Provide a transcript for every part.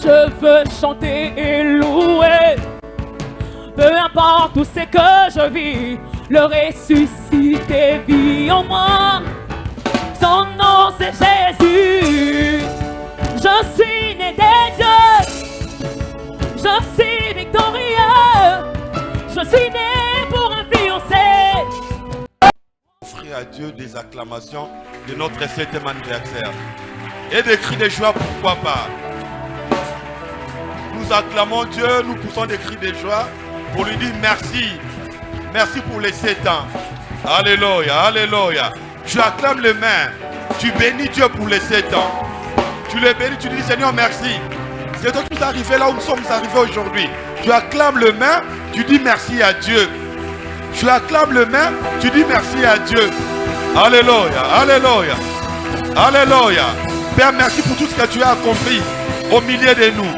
je veux chanter et louer. Peu importe où c'est que je vis, le ressuscité vit en moi. Son nom c'est Jésus. Je suis né des dieux. Je suis victorieux. Je suis né pour influencer. Offrir à Dieu des acclamations de notre 7e anniversaire. Et des cris de joie, pourquoi pas. Nous acclamons Dieu, nous poussons des cris de joie pour lui dire merci. Merci pour les 7 ans. Alléluia, alléluia. Tu acclames les mains. Tu bénis Dieu pour les 7 ans. Tu les bénis, tu dis Seigneur merci. C'est toi qui nous arrivé là où nous sommes arrivés aujourd'hui. Tu acclames le main, tu dis merci à Dieu. Tu acclames le main, tu dis merci à Dieu. Alléluia, alléluia, alléluia. Père, merci pour tout ce que tu as accompli au milieu de nous.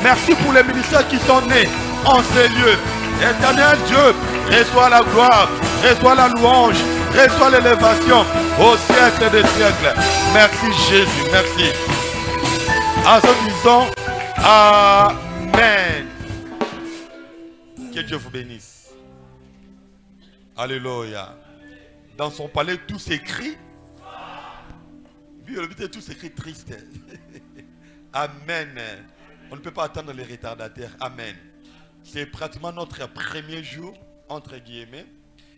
Merci pour les ministères qui sont nés en ces lieux. Éternel Dieu, reçois la gloire, reçois la louange, reçois l'élévation au siècle des siècles. Merci Jésus, merci. En ce disant, Amen. Que Dieu vous bénisse. Alléluia. Dans son palais, tout s'écrit. Lui, le but est tout s'écrit triste. Amen. On ne peut pas attendre les retardataires. Amen. C'est pratiquement notre premier jour, entre guillemets.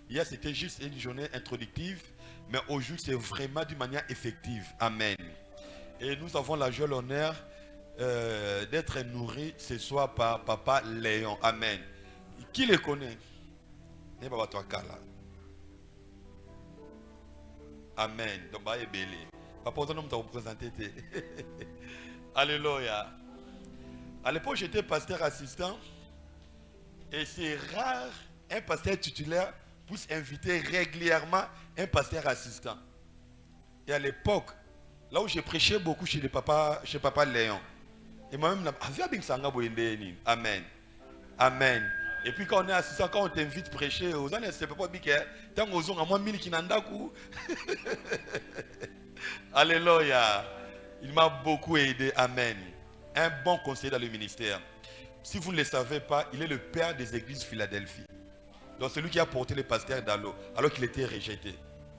Hier, c'était juste une journée introductive. Mais aujourd'hui, c'est vraiment d'une manière effective. Amen. Et nous avons la joie, l'honneur d'être nourris ce soir par Papa Léon. Amen. Qui les connaît? Amen. Donc, bah, Papa, on va vous présenter. Alléluia. À l'époque, j'étais pasteur assistant. Et c'est rare un pasteur titulaire puisse inviter régulièrement un pasteur assistant. Et à l'époque, là où j'ai prêché beaucoup chez Papa Léon, et moi-même, Amen. Amen. Et puis quand on est assistant, quand on t'invite à prêcher, aux années, c'est pas bien que tant aux gens à moi mille qui n'en Alléluia. Il m'a beaucoup aidé. Amen. Un bon conseiller dans le ministère. Si vous ne le savez pas, il est le père des églises Philadelphie. Donc c'est lui qui a porté le pasteur Dallot alors qu'il était rejeté.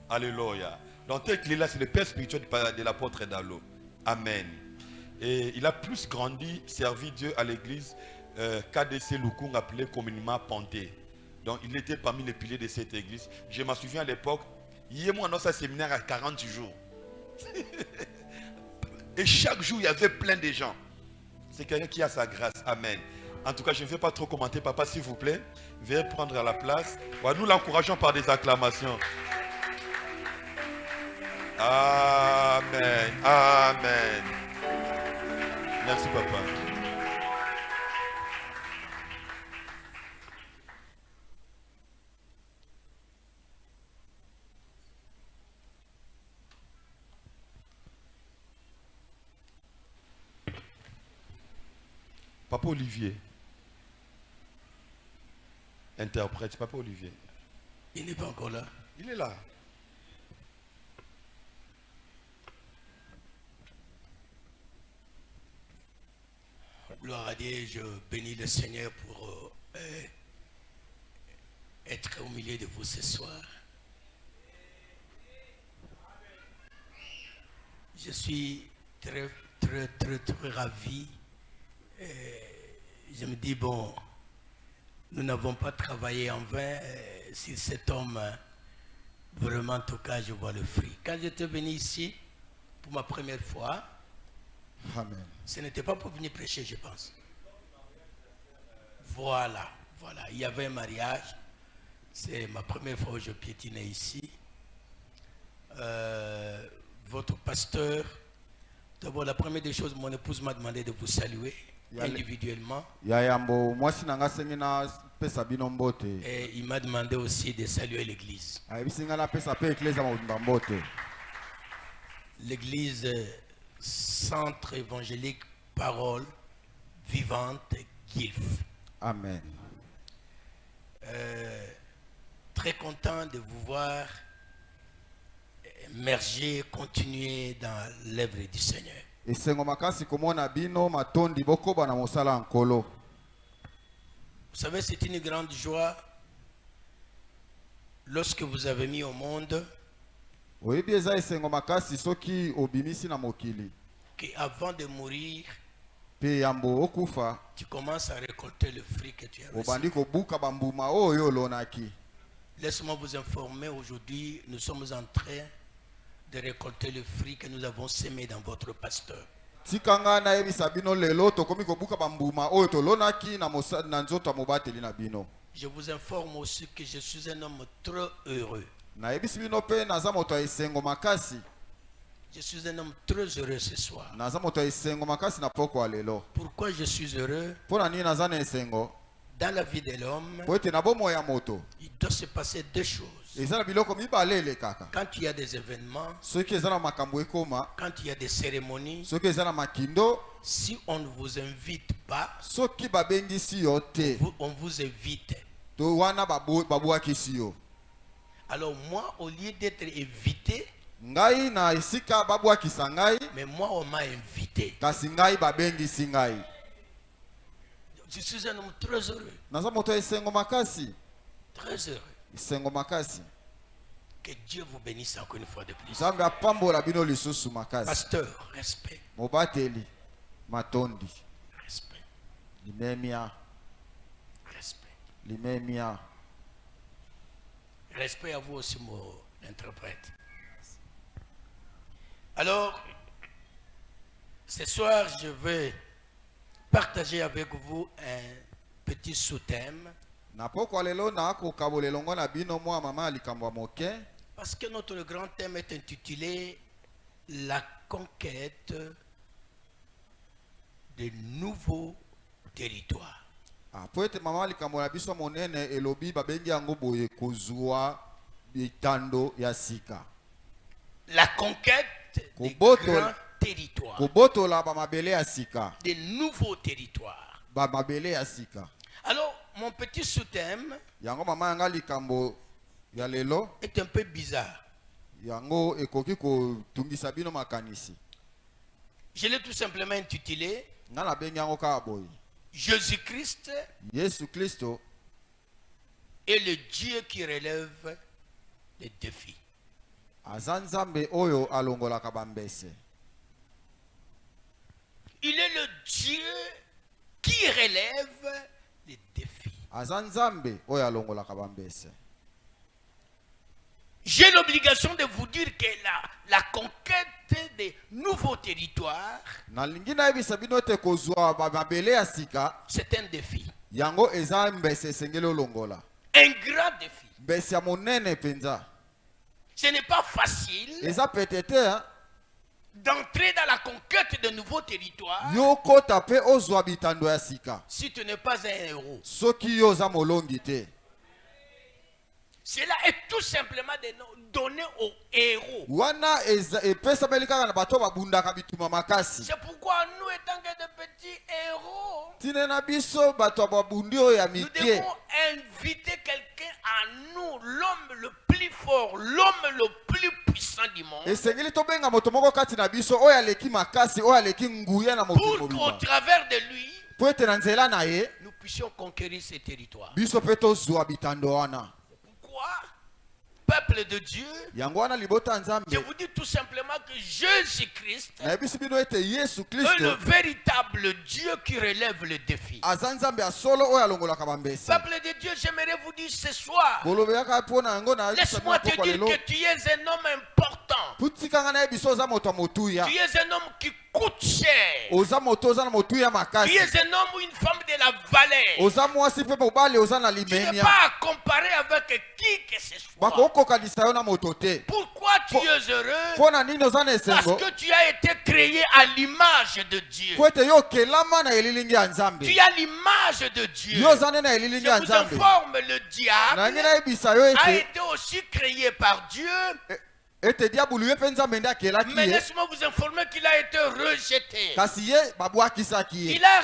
Alléluia. Donc tel qu'il est là, c'est le père spirituel de l'apôtre Dallot. Amen. Et il a plus grandi, servi Dieu à l'église KDC Lukung, appelé communément Panté. Donc il était parmi les piliers de cette église. Je me souviens à l'époque, il y a moi dans ce séminaire à 40 jours. Et chaque jour, il y avait plein de gens. C'est quelqu'un qui a sa grâce. Amen. En tout cas, je ne vais pas trop commenter. Papa, s'il vous plaît, veuillez prendre la place. Ouais, nous l'encourageons par des acclamations. Amen. Amen. Merci, papa. Papa Olivier. Interprète, Papa Olivier. Il n'est pas encore là. Il est là. Gloire à Dieu, je bénis le Seigneur pour être au milieu de vous ce soir. Je suis très ravi. Je me dis, bon, nous n'avons pas travaillé en vain. Si cet homme, vraiment, en tout cas, je vois le fruit. Quand j'étais venu ici, pour ma première fois, Amen. Ce n'était pas pour venir prêcher, je pense. Voilà. Il y avait un mariage. C'est ma première fois où je piétinais ici. Votre pasteur, d'abord, la première des choses, mon épouse m'a demandé de vous saluer individuellement. Et il m'a demandé aussi de saluer l'église. L'église Centre évangélique Parole Vivante Guilf. Amen. Très content de vous voir émerger, continuer dans l'œuvre du Seigneur. esengo makasi komona bino matondi bokoba na mosala nkolo. Vous savez, c'est une grande joie lorsque vous avez mis au monde Oyebi eza esengo makasi soki obimisi na mokili. qu'avant de mourir, Pe yambo okufa tu commences à récolter le fruit que tu as reçu. obandi kobuka bambuma oyo olonaki. Laisse-moi vous informer, aujourd'hui, nous sommes en train de récolter le fruit que nous avons semé dans votre pasteur. Tikanga na yebisa bino lelo tokomi kobuka bambuma oyo tolonaki na nzoto ya mobateli na bino. Je vous informe aussi que je suis un homme trop heureux. Na yebisi bino pe naza moto ya esengo makasi. Je suis un homme très heureux ce soir. Naza moto ya esengo makasi na poko ya lelo. Pourquoi je suis heureux? Pona nini naza na esengo? Dans la vie de l'homme, Po ete na bomo ya moto. il doit se passer deux choses. Eza na biloko mibale elekaka. Quand il y a des événements, Soki eza na makambo ekoma, quand il y a des cérémonies, soki eza na makindo, si on ne vous invite pas, soki babengisi yo te, on vous invite. to wana babwakisi yo. Alors moi, au lieu d'être invité, Ngai na esika babwakisa ngai, mais moi on m'a invité. kasi ngai babengisi ngai. Je suis un homme très heureux. Naza moto ya esengo makasi. Très heureux. Esengo makasi. Que Dieu vous bénisse encore une fois de plus. Nzambe apambola bino lisusu makasi. Pasteur, respect. Mobateli, matondi, Respect. limemia, Respect. limemia. Respect à vous aussi, mon interprète. Alors, ce soir, je vais partager avec vous un petit sous-thème. Na poko lelo na kokabola elongo na bino mwa mama likambo moke. Parce que notre grand thème est intitulé La conquête de nouveaux territoires. Po ete mama likambo na biso monene elobi babengi yango boye kozwa bitando ya sika. La conquête des Koboto- grands territoires. Kobotola ba mabele ya sika. De nouveaux territoires. Ba mabele ya sika. Alors, mon petit sous-thème Yango mama yanga likambo ya lelo, est un peu bizarre. yango ekoki kotungisa bino makanisi. Je l'ai tout simplement intitulé Nga na bengi yango kaka boye. Jésus-Christ Yesu Kristo est le Dieu qui relève les défis. aza nzambe oyo alongolaka bambese. Il est le Dieu qui relève les défis. Aza nzambe oyo alongolaka bambese. J'ai l'obligation de vous dire que la conquête des nouveaux territoires, Nalingi nayebisa bino ete kozwa ba mabele ya sika, c'est un défi. yango eza mbese esengeli olongola. Un grand défi. Mbese ya monene penza. Ce n'est pas facile Eza petete hein? d'entrer dans la conquête de nouveaux territoires Yo kota pe ozwa bitando ya sika. si tu n'es pas un héros. Soki yo oza molongi te. Cela est tout simplement donné aux héros. Wana epesameli kaka na bato babundaka bituma makasi. C'est pourquoi nous, étant que de petits héros, Tine na biso bato babundi oyo ya nous mike. devons inviter quelqu'un à nous, l'homme le plus fort, l'homme le plus puissant du monde, Esengeli tobenga moto moko kati na biso oyo aleki makasi oyo aleki nguya na pour mokili qu'au mobimba. travers de lui, Po ete na nzela na ye nous puissions conquérir ces territoires. biso pe tozwa bitando wana. Pourquoi, peuple de Dieu, Yango wana libota je nzambe. vous dis tout simplement que Jésus-Christ Nayebisi bino ete Yesu est le Kristo véritable Dieu qui relève le défi. aza nzambe ya solo oyo alongolaka bambese. Peuple de Dieu, j'aimerais vous dire ce soir, Bolobeyaka mpona yango na laisse-moi te dire que tu es un homme important. putikanga nayebiso oza moto ya motuya. Tu es un homme qui coûte cher. Oza moto oza na motuya Tu makasi. es un homme ou une femme de la vallée. Oza mwasi mpe mobali oza na Tu n'es limemia. pas à comparer avec qui que ce soit. Bakokokanisa yo na moto te. Pourquoi tu es heureux? Mpona nini oza na Parce esengo? que tu as été créé à l'image de Dieu. Po ete yo okelama na elilingi ya nzambe. Tu as l'image de Dieu. Yo oza nde na elilingi Je ya vous nzambe. informe, le Nangi diable nayebisa yo a ete été aussi créé par Dieu ete diabulu ye penza mende akelaki Mais ye laisse-moi vous informer qu'il a été rejeté. kasi ye babwakisaki ye Il a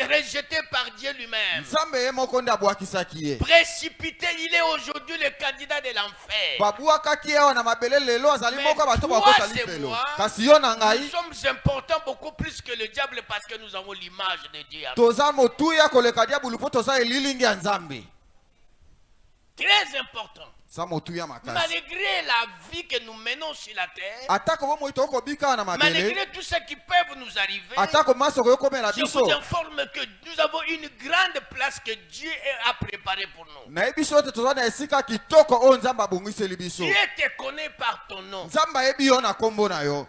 rejeté par Dieu lui-même. nzambe ye moko nde abwakisaki ye Précipité, il est aujourd'hui le candidat de l'enfer. babwakaki ye awa na mabele lelo azali Mais moko bato toi, bakotali c'est felo moi. kasi yo na Nous ngai sommes importants beaucoup plus que le diable parce que nous avons l'image de Dieu. toza motuya koleka diabulu mpo toza elilingi ya nzambe Très important. za motuya makasi Malgré la vie que nous menons sur la terre, atako bomoi tokobika awa na mabele malgré tout ce qui peut nous arriver, atako masoko yokomela je biso vous informe que nous avons une grande place que Dieu a préparée pour nous. nayebi biso ete toza na esika kitoko oyo nzambe abongiseli biso Dieu te connaît par ton nom. nzambe ayebi yo na kombo na yo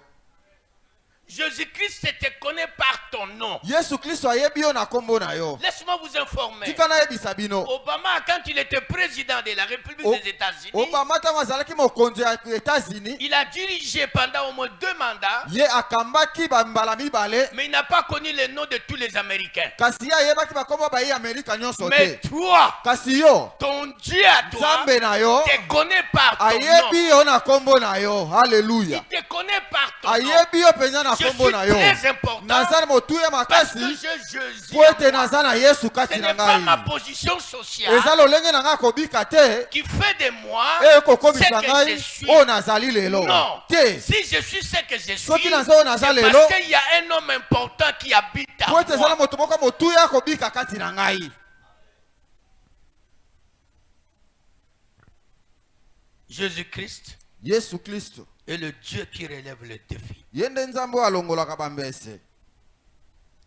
Jésus-Christ te connaît par ton nom. yesu kristo ayebi yo na kombo na yo Laisse-moi vous informer. tika nayebisa bino Obama, quand il était président de la République des États-Unis, obama ntango azalaki mokonzi ya etats-unis il a dirigé pendant au moins 2 mandats, ye akambaki bambala mibale mais il n'a pas connu le nom de tous les Américains. kasi ye ayebaki bakombo baye amerika nyonso Mais te toi, kasi yo ton Dieu à toi, nzambe na yo te connaît par ton nom. ayebi yo na kombo na yo haleluya Il te connaît par ton nom. ayebi yo mpenza na Je kombo suis na yo très important naza na motuya parce que makasi je Jésus. po ete naza na yesu Ce kati na n'est pas ma ngai position sociale eza lolenge na ngai akobika te qui fait de moi e ce kokomisa que je ngai suis. oyo nazali lelo Non. te Si je suis ce que je suis, soki c'est naza oyo naza lelo parce qu'il y a un homme important qui habite po en ete eza na moi. moto moko motuya akobika kati na ngai Jésus-Christ yesu kristo est le Dieu qui relève le défi. ye nde nzambe oyo alongolaka bambese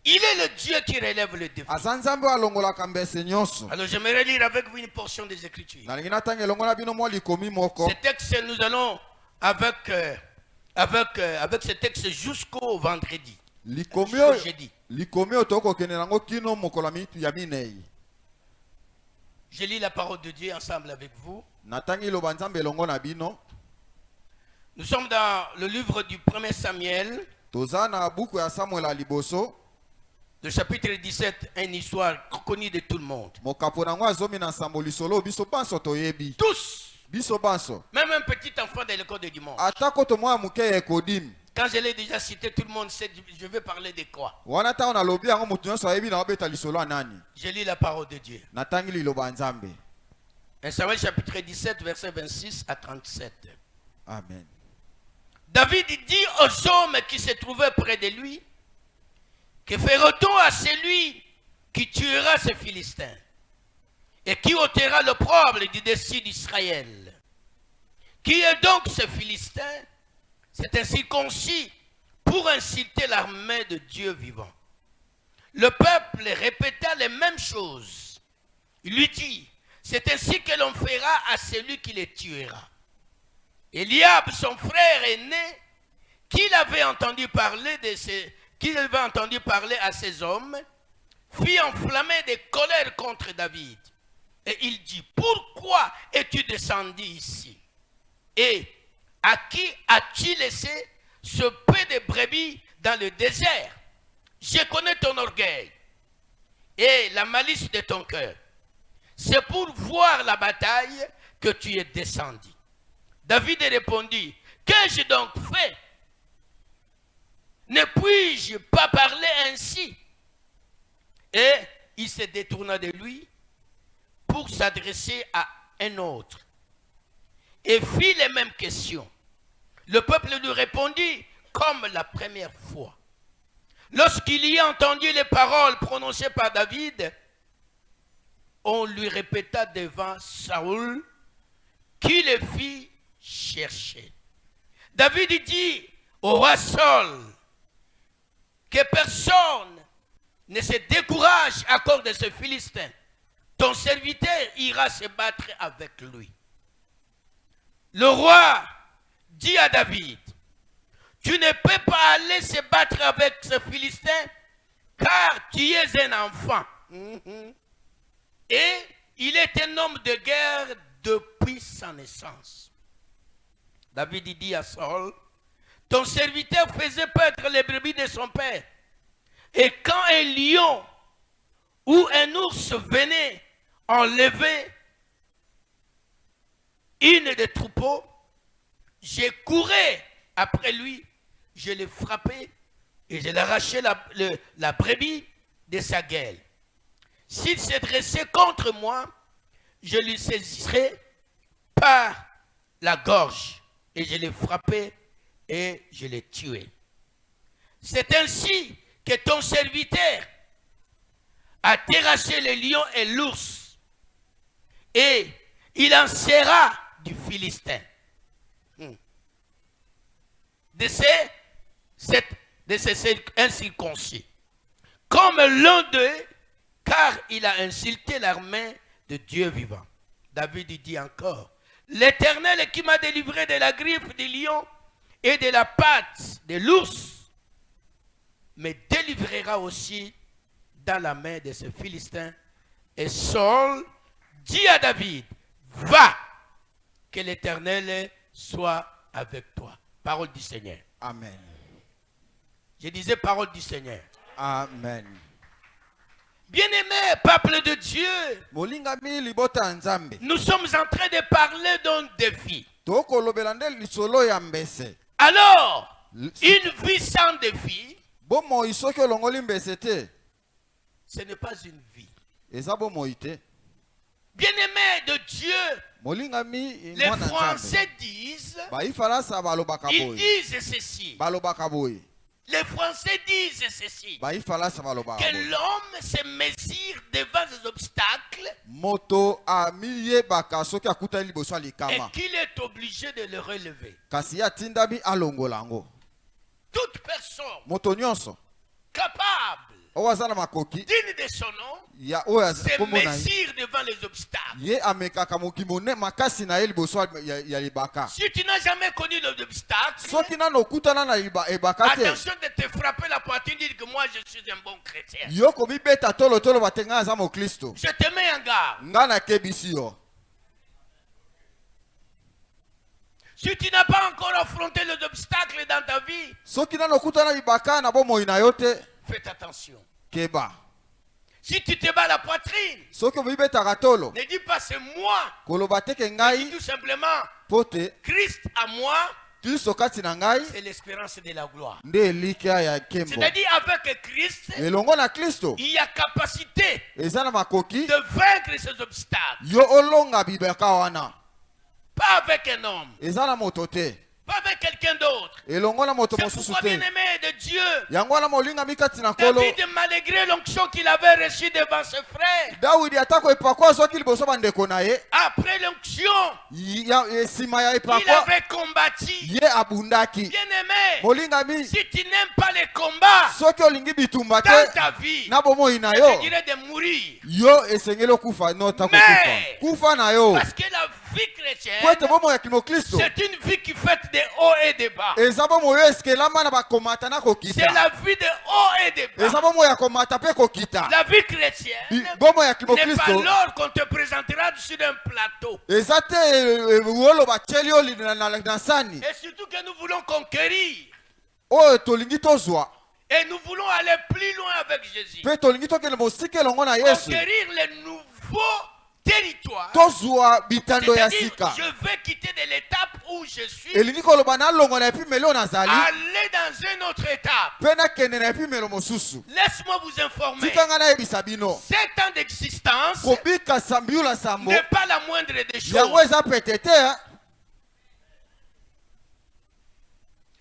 Il est le Dieu qui relève le défi. aza nzambe oyo alongolaka mbese nyonso Alors j'aimerais lire avec vous une portion des Écritures. nalingi natanga elongo na bino mwa likomi moko Ce texte, nous allons avec ce texte jusqu'au vendredi. likomi Jusqu'au oyo jeudi. likomi oyo tokokende nango kino mokolo ya minei Je lis la parole de Dieu ensemble avec vous. natangi loba nzambe elongo na bino Nous sommes dans le livre du 1er Samuel, toza na buku ya samuel ya liboso le chapitre 17, une histoire connue de tout le monde. mokapo nango azomi na nsambo lisolo biso banso toyebi Tous, biso banso même un petit enfant de l'école de dimanche. atako to mwa ya moke ya ekodim Quand je l'ai déjà cité, tout le monde sait, je vais parler de quoi. wana ntango nalobi yango moto nyonso ayebi na obeta lisolo ya nani Je lis la parole de Dieu. natangi liloba ya nzambe 1 Samuel chapitre 17, verset 26 à 37. amen David dit aux hommes qui se trouvaient près de lui, que fera-t-on à celui qui tuera ces Philistins et qui ôtera l'opprobre du dessus d'Israël? Qui est donc ce Philistin? C'est un circoncis pour insulter l'armée de Dieu vivant. Le peuple répéta les mêmes choses. Il lui dit, c'est ainsi que l'on fera à celui qui les tuera. Eliab, son frère aîné, qu'il avait entendu parler à ces hommes, fit enflammer de colère contre David. Et il dit, pourquoi es-tu descendu ici? Et à qui as-tu laissé ce peu de brebis dans le désert? Je connais ton orgueil et la malice de ton cœur. C'est pour voir la bataille que tu es descendu. David répondit, qu'ai-je donc fait? Ne puis-je pas parler ainsi? Et il se détourna de lui pour s'adresser à un autre et fit les mêmes questions. Le peuple lui répondit comme la première fois. Lorsqu'il y a entendu les paroles prononcées par David, on lui répéta devant Saül qui le fit chercher. David dit au roi Saül que personne ne se décourage à cause de ce Philistin. Ton serviteur ira se battre avec lui. Le roi dit à David, tu ne peux pas aller se battre avec ce Philistin car tu es un enfant. Et il est un homme de guerre depuis sa naissance. David dit à Saül, ton serviteur faisait paître les brebis de son père. Et quand un lion ou un ours venait enlever une des troupeaux, j'ai couru après lui, je l'ai frappé et je l'ai arraché la brebis de sa gueule. S'il s'est dressé contre moi, je lui saisirai par la gorge et je l'ai frappé et je l'ai tué. C'est ainsi que ton serviteur a terrassé le lion et l'ours et il en sera du Philistin. De ces incirconcis. Comme l'un d'eux, car il a insulté l'armée de Dieu vivant. David dit encore, l'Éternel qui m'a délivré de la griffe du lion et de la patte de l'ours, me délivrera aussi dans la main de ce Philistin. Et Saul dit à David, va, que l'Éternel soit avec toi. Parole du Seigneur. Amen. Je disais parole du Seigneur. Amen. Bien-aimé peuple de Dieu, Molingami libota nzambe. nous sommes en train de parler d'un défi. Toko lobelande lisolo ya mbese. Alors, une vie sans défi, Bomo isoki olongoli mbese te. ce n'est pas une vie. Eza bomo ite. Bien-aimé de Dieu, Molingami les mwana Français nzambe. disent, Ba ifarasa balobaka ils boye. disent ceci. Balobaka boye. Les Français disent ceci. Ba ifarasa balobaka Que boye. l'homme se mesure devant les obstacles Moto amiye baka soki akuta liboso et likama. qu'il est obligé de le relever. Kasi ya tindabi alongolango. Toute personne Moto nyonso. capable, Owazana makoki. digne de son nom, Ya oya se kombo na ye. mesure devant les obstacles. Ye amekaka mokimo ne makasi na ye liboso ya libaka. Si tu n'as jamais connu l'obstacle, Soki nano okutana na ebaka te. attention de te frapper la poitrine, dire que moi je suis un bon chrétien. Yo komibeta tolotolo batenga aza mokristo. Je te mets en garde. Nga nakebisi yo. Si tu n'as pas encore affronté les obstacles dans ta vie, Soki nano okutana libaka na bomoi na yo te, fais attention. keba. Si tu te bats la poitrine, Soki omibetaka tolo, ne dis pas c'est moi. koloba te ke Dis ngai tout simplement, pote Christ à moi, Kristo kati na ngai c'est l'espérance de la gloire. nde elika ya kembo. C'est-à-dire avec Christ, Elongo na Kristo il y a capacité eza na makoki de vaincre ces obstacles. yo olonga bibeka wana. Pas avec un homme, Eza na moto te. pas avec quelqu'un d'autre. Elongo na moto C'est mosusu pourquoi, te. bien-aimé de Dieu, Yango wana molinga mikati na kolo. David, malgré l'onction qu'il avait reçue devant ses frères, Dawidi atako epakwa azwaki liboso bandeko na ye. après l'onction, Nsima ya il epakwa avait combattu. ye abundaki. Bien-aimé, Molingami si tu n'aimes pas les combats soki olingi bitumba dans te ta vie, na bomoi na je yo, dirais de mourir. yo esengeli okufa nota kokufa. Mais- Kufa na yo. Parce que la vie chrétienne, Po ete bomoi ya kimokristo c'est une vie qui fait des hauts et des bas. eza bomoi oyo eskelama na bakomata na C'est kokita. la vie de hauts et des Eza bas. bomoi ya komata mpe kokita. La vie chrétienne Bomoi ya n'est pas kimokristo l'or qu'on te présentera sur un plateau. eza te wolo batieli yo na sani Et surtout que nous voulons conquérir. oyo tolingi tozwa Et nous voulons aller plus loin avec Jésus. mpe tolingi tokende mosika elongo na yesu Conquérir les nouveaux territoires. tozwa bitando ya C'est-à-dire, sika je vais quitter de l'étape où je suis, elingi koloba nalongo na epimelo nazali aller dans une autre étape. mpe nakende na epimelo mosusu. Laisse-moi vous informer. Tika nga nayebisa bino 7 ans d'existence kobika sambiula sambo n'est pas la moindre des yango choses. eza pete te hein.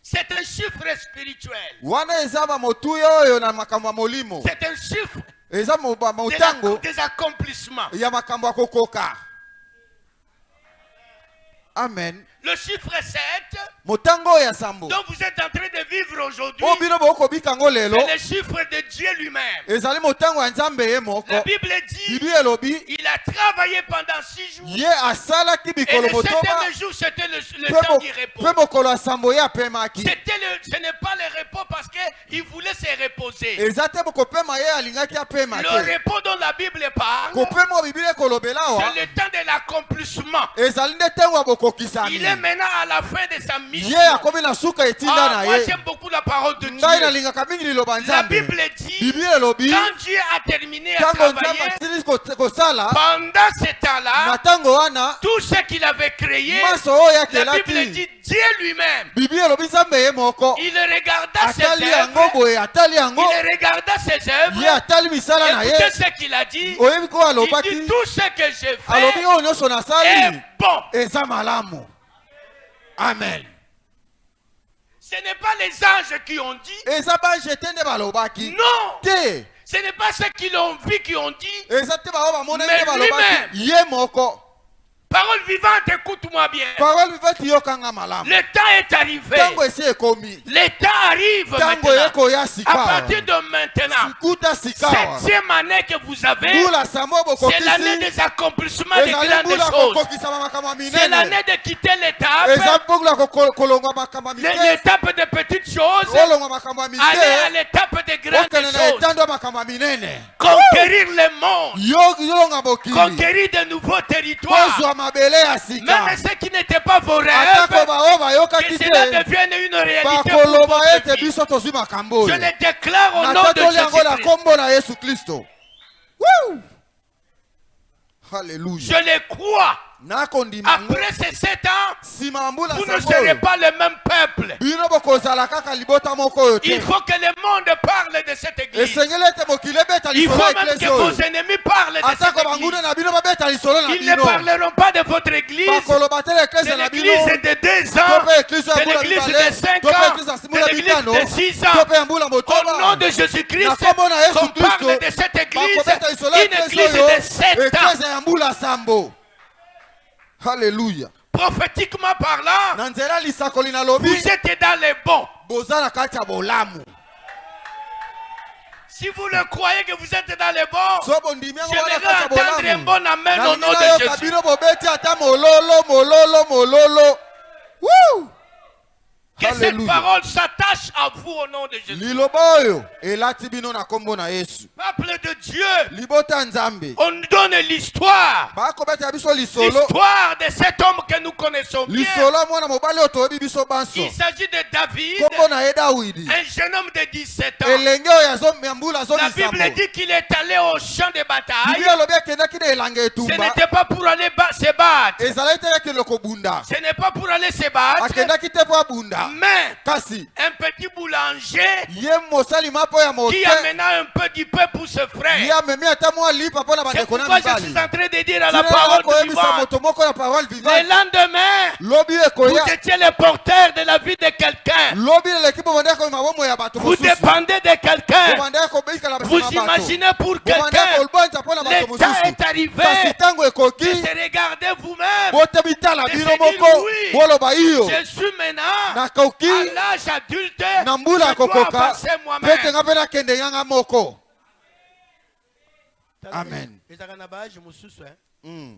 C'est un chiffre spirituel. Wana eza bamotuya oyo na makambo ya molimo C'est un chiffre eza motango des accomplissements. ya makambo ya kokoka. Amen. Le chiffre 7 Motango oyo ya sambo dont vous êtes en train de vivre aujourd'hui, oyo bino bokobika yango lelo c'est le chiffre de Dieu lui-même. ezali motango ya nzambe ye moko. La Bible dit, Bibi elobi il a travaillé pendant 6 jours. ye asalaki Et bikolo le motoba 7e jour, c'était le temps du repos. mpe mokolo ya sambo ye apemaki. Ce n'est pas le repos parce qu'il voulait se reposer. eza te bokopema ye alingaki apema Le te. repos dont la Bible parle, kopema oyo bibili ekolobela awa c'est le temps de l'accomplissement. ezali nde ntango ya Il est bokokisami. maintenant à la fin de sa mission. ye akomi na suka etinda na Moi ye. j'aime beaucoup la parole de ngai Dieu. nalingaka mingi liloba La nzambe. Bible dit, Bible elobi quand Dieu a terminé à tango travailler, nzambe asili kosala pendant ce temps-là, na tango wana tout ce qu'il avait créé, maso oyo la Bible akelaki dit Dieu lui-même. Bible elobi nzambe ye moko Il regarda ses atali yango œuvres. boye atali yango Il regarda ses œuvres. ye atali misala na Écoutez ye ce qu'il a dit. oyebi ko Il alobaki dit tout ce que j'ai alobi fait oyo nyonso est nasali bon. eza malamu. Amen. Ce n'est pas les anges qui ont dit. eza banjete nde balobaki Non. te Ce n'est pas ceux qui l'ont vu qui ont dit. eza te bao bamonaki Mais nde balobaki ye moko. Parole vivante, écoute-moi bien. Parole vivante yokanga malamu. Le temps est arrivé. Tango esi ekomi Le temps arrive tango maintenant. ekoya À sikawa partir de maintenant, sikuta sikawa 7e année que vous avez, mbula samo c'est l'année bokokisi des accomplissements de ezali grandes mbula choses. kokokisa makambo ya C'est minene l'année de quitter eza l'étape, mbula kolongwa makambo ya mike l'étape de petites choses, olongwa makambo ya aller à mike l'étape de grandes okende na choses. etando ya makambo ya minene Conquérir le monde, yolonga mokili conquérir de nouveaux territoires. kozwa mabele ya sika Même ce qui n'était pas vos atako rêves, bao que bayokaki cela te devienne une réalité pour bakoloba votre ete vie. biso tozwi makambo Je oyo le déclare au nom de natatoli yango na Jésus-Christ. kombo na yesu kristo. Woo! Hallelujah. Je le crois. nakondima yango Après ces 7 ans, nsima ya mbula vous ne sango serez oyo pas le même peuple. bino bokozala kaka libota moko oyo Il te faut que le monde parle de cette église. esengeli ete mokili ebeta Il faut lisolo ya même que eklesi oyo vos ennemis parlent de cette atako église. banguna na bino babeta lisolo na Ils ne bino parleront pas de votre église, bakoloba te de eklesi na bino l'église de 2 to ans, mpe eklesi ya de mbula l'église mibale de 5 to mpe ans, eklesi ya de mbula l'église mitano de 6 to ans. mpe ya mbula Au nom motoba de Jésus-Christ, na kombo na yesu qu'on parle kristo de cette église, bakobeta lisolo ya une eklesi église oyo de 7 ans. eklesi ya mbula sambo. Halleluja. Prophétiquement parlant, na nzela lisakoli nalobi vous êtes dans les bons. boza na kati ya bolamu. Si vous le croyez que vous êtes dans les bons, so bondimi yango wana j'aimerais kati ya entendre un bolamu bon amen au nom nalingi de nayoka Jésus. bino bobeti ata mololo. Woo! Que cette Alléluia. parole s'attache à vous au nom de Jésus. liloba oyo elati bino na kombo na yesu. Peuple de Dieu, libota ya nzambe on nous donne l'histoire. bakobeta biso lisolo L'histoire de cet homme que nous connaissons bien. lisolo ya mwana mobali oyo toyebi biso banso Il s'agit de David, kombo na ye dawidi un jeune homme de 17 ans. elenge oyo ya mbula La azomisambo Bible dit qu'il est allé au champ de bataille. bibi alobi akendaki na elanga Ce etumba n'était pas pour aller se battre. ezalaki te akende kobunda Ce n'est pas pour aller se battre. akendaki te mpo abunda Mais kasi un petit boulanger ye mosalima mpo ya moke qui amena un peu du pain pour ses frères. ye amemi ata mwa lipa mpo na C'est bandeko na pourquoi je suis mibali en train de dire à la tina parole koyebisa vivante. moto moko na parole Le vivante lendemain, lobi vous ekoya étiez le porteur de la vie de quelqu'un. lobi leleki bobandaki komema bomoi ya bato Vous mosusu dépendez de quelqu'un. bobandaki kobikala Vous basima bato imaginez pour bobandaki quelqu'un. kolibonza mpo na bato Le temps mosusu est arrivé kasi ntango de ekoki se regarder vous-même. botebi tala de bino se dire moko oui. boloba iyo Je suis maintenant nakoki à l'âge adulte. na mbula Je dois kokoka avancer pete moi-même. nga mpe nakende yanga moko. Amen. Mm.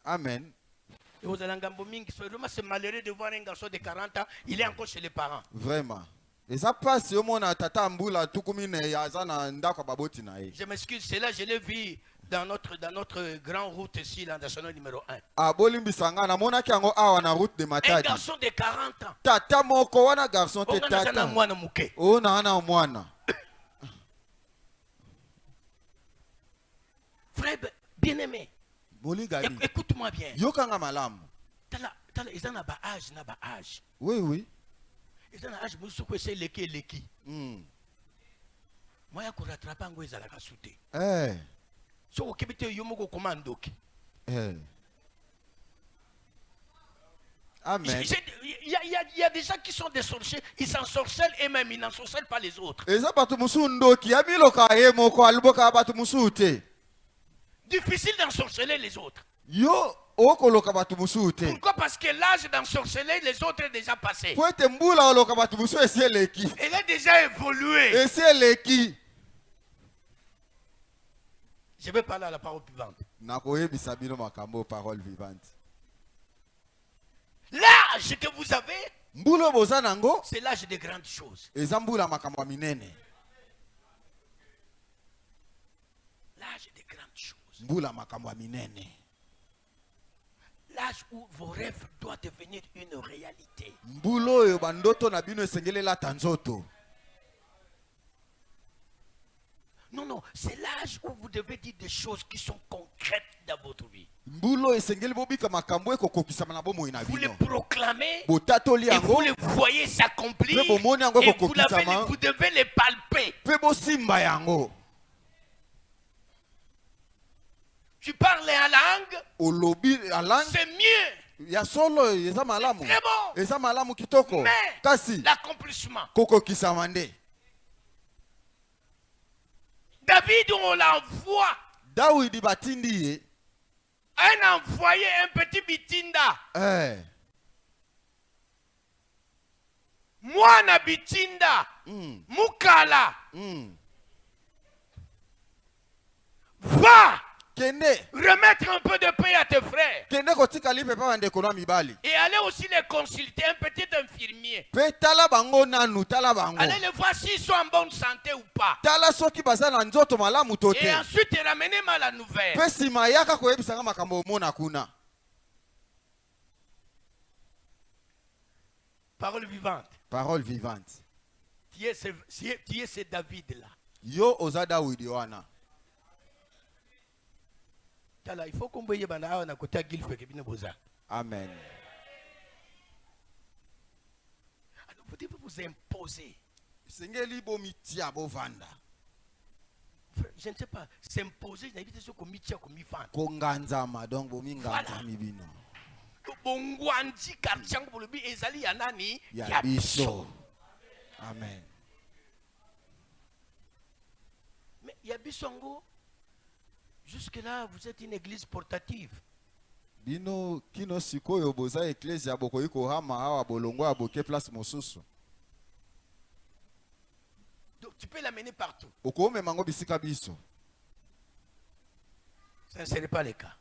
Amen. Et aux Alangambo Mingi, c'est malheureux de voir un garçon de 40 ans, il est encore chez les parents. Vraiment. eza pasi omona tata mbula tukumi ne aza na ndako ya baboti na ye. Je m'excuse, c'est là je l'ai vu dans notre grande route ici, la nationale numéro 1. abolimbisa nga namonaki yango awa na route de Un Matadi. garçon de 40 ans. Tata moko wana garçon te On a un tata mwana muke. oyo na wana mwana. Frère bien-aimé, Molingali écoute-moi bien. yokanga malamu. Tala, ils ont un âge. Oui oui. Ils ont un âge, mais c'est leki. Mm. Moi, je rattrape un peu la souté. Eh. So, au Québec, il y a un commando. Eh. Amen. Il y a des gens qui sont des sorciers, ils s'ensorcellent eux-mêmes, ils n'ensorcellent pas les autres. eza bato mosusu ndoki abiloka ye moko aliboka bato mosusu te. Difficile d'ensorceller les autres. Yo okoloka bato mosusu te. Pourquoi? Parce que l'âge d'ensorceler les autres est déjà passé. Po ete mbula oloka bato mosusu esi eleki. Elle a déjà évolué. Esi eleki. Je vais parler à la parole vivante. Nakoyebisa bino makambo parole vivante. L'âge que vous avez, Mbula boza nango c'est l'âge de grandes choses. eza mbula makambo ya minene. L'âge de grandes choses. Mbula makambo ya minene. L'âge où vos rêves doivent devenir une réalité. Mbula oyo bandoto na bino esengeli elata nzoto. Non, non, c'est l'âge où vous devez dire des choses qui sont concrètes dans votre vie. Mbulo esengeli bobika makambo ekokokisama na bomoi na Vous les bino. proclamez Botatoli et vous yango les voyez s'accomplir Pe bomoni yango et kokokisama. vous devez les palper. pe bosimba yango. Tu parles en langue, Olobi alang c'est mieux. ya solo eza malamu. Très bon. Eza malamu kitoko. Mais Kasi l'accomplissement. kokokisama nde. David, on l'envoie. Dawidi batindi ye. Un envoyé, un petit bitinda. Mwana bitinda. Mukala. Va Kende. remettre un peu de paix à tes frères. Kende kotika lipe pa bandeko na mibali. Et allez aussi les consulter, un petit infirmier. Pe tala bango nanu tala bango. Allez les voir s'ils sont en bonne santé ou pas. Tala soki baza na nzoto malamu to Et te. ensuite ramenez-moi la nouvelle. Pe sima yaka koyebisanga makambo omona kuna. Parole vivante. Parole vivante. Tu es ce David-là. Yo oza Dawidi wana. Il faut qu'on voie à côté de Gilfo qui vient de Amen. alors vous devez vous imposer. Sengeli bomitia bovanda. Je ne sais pas, s'imposer, je n'ai ce qu'on mitia comme il fait. Konganzama donc bominganza mibino. Bongwanji karchang pour le bi ezali yanani Ya biso. Amen. Mais Yabisongo, jusque-là, vous êtes une église portative. Bino kino sikoyo boza ecclesia bokoyi kohama awa bolongo aboke place mosusu. Donc tu peux l'amener partout. Okome mango bisika biso. Ça ne serait pas le cas.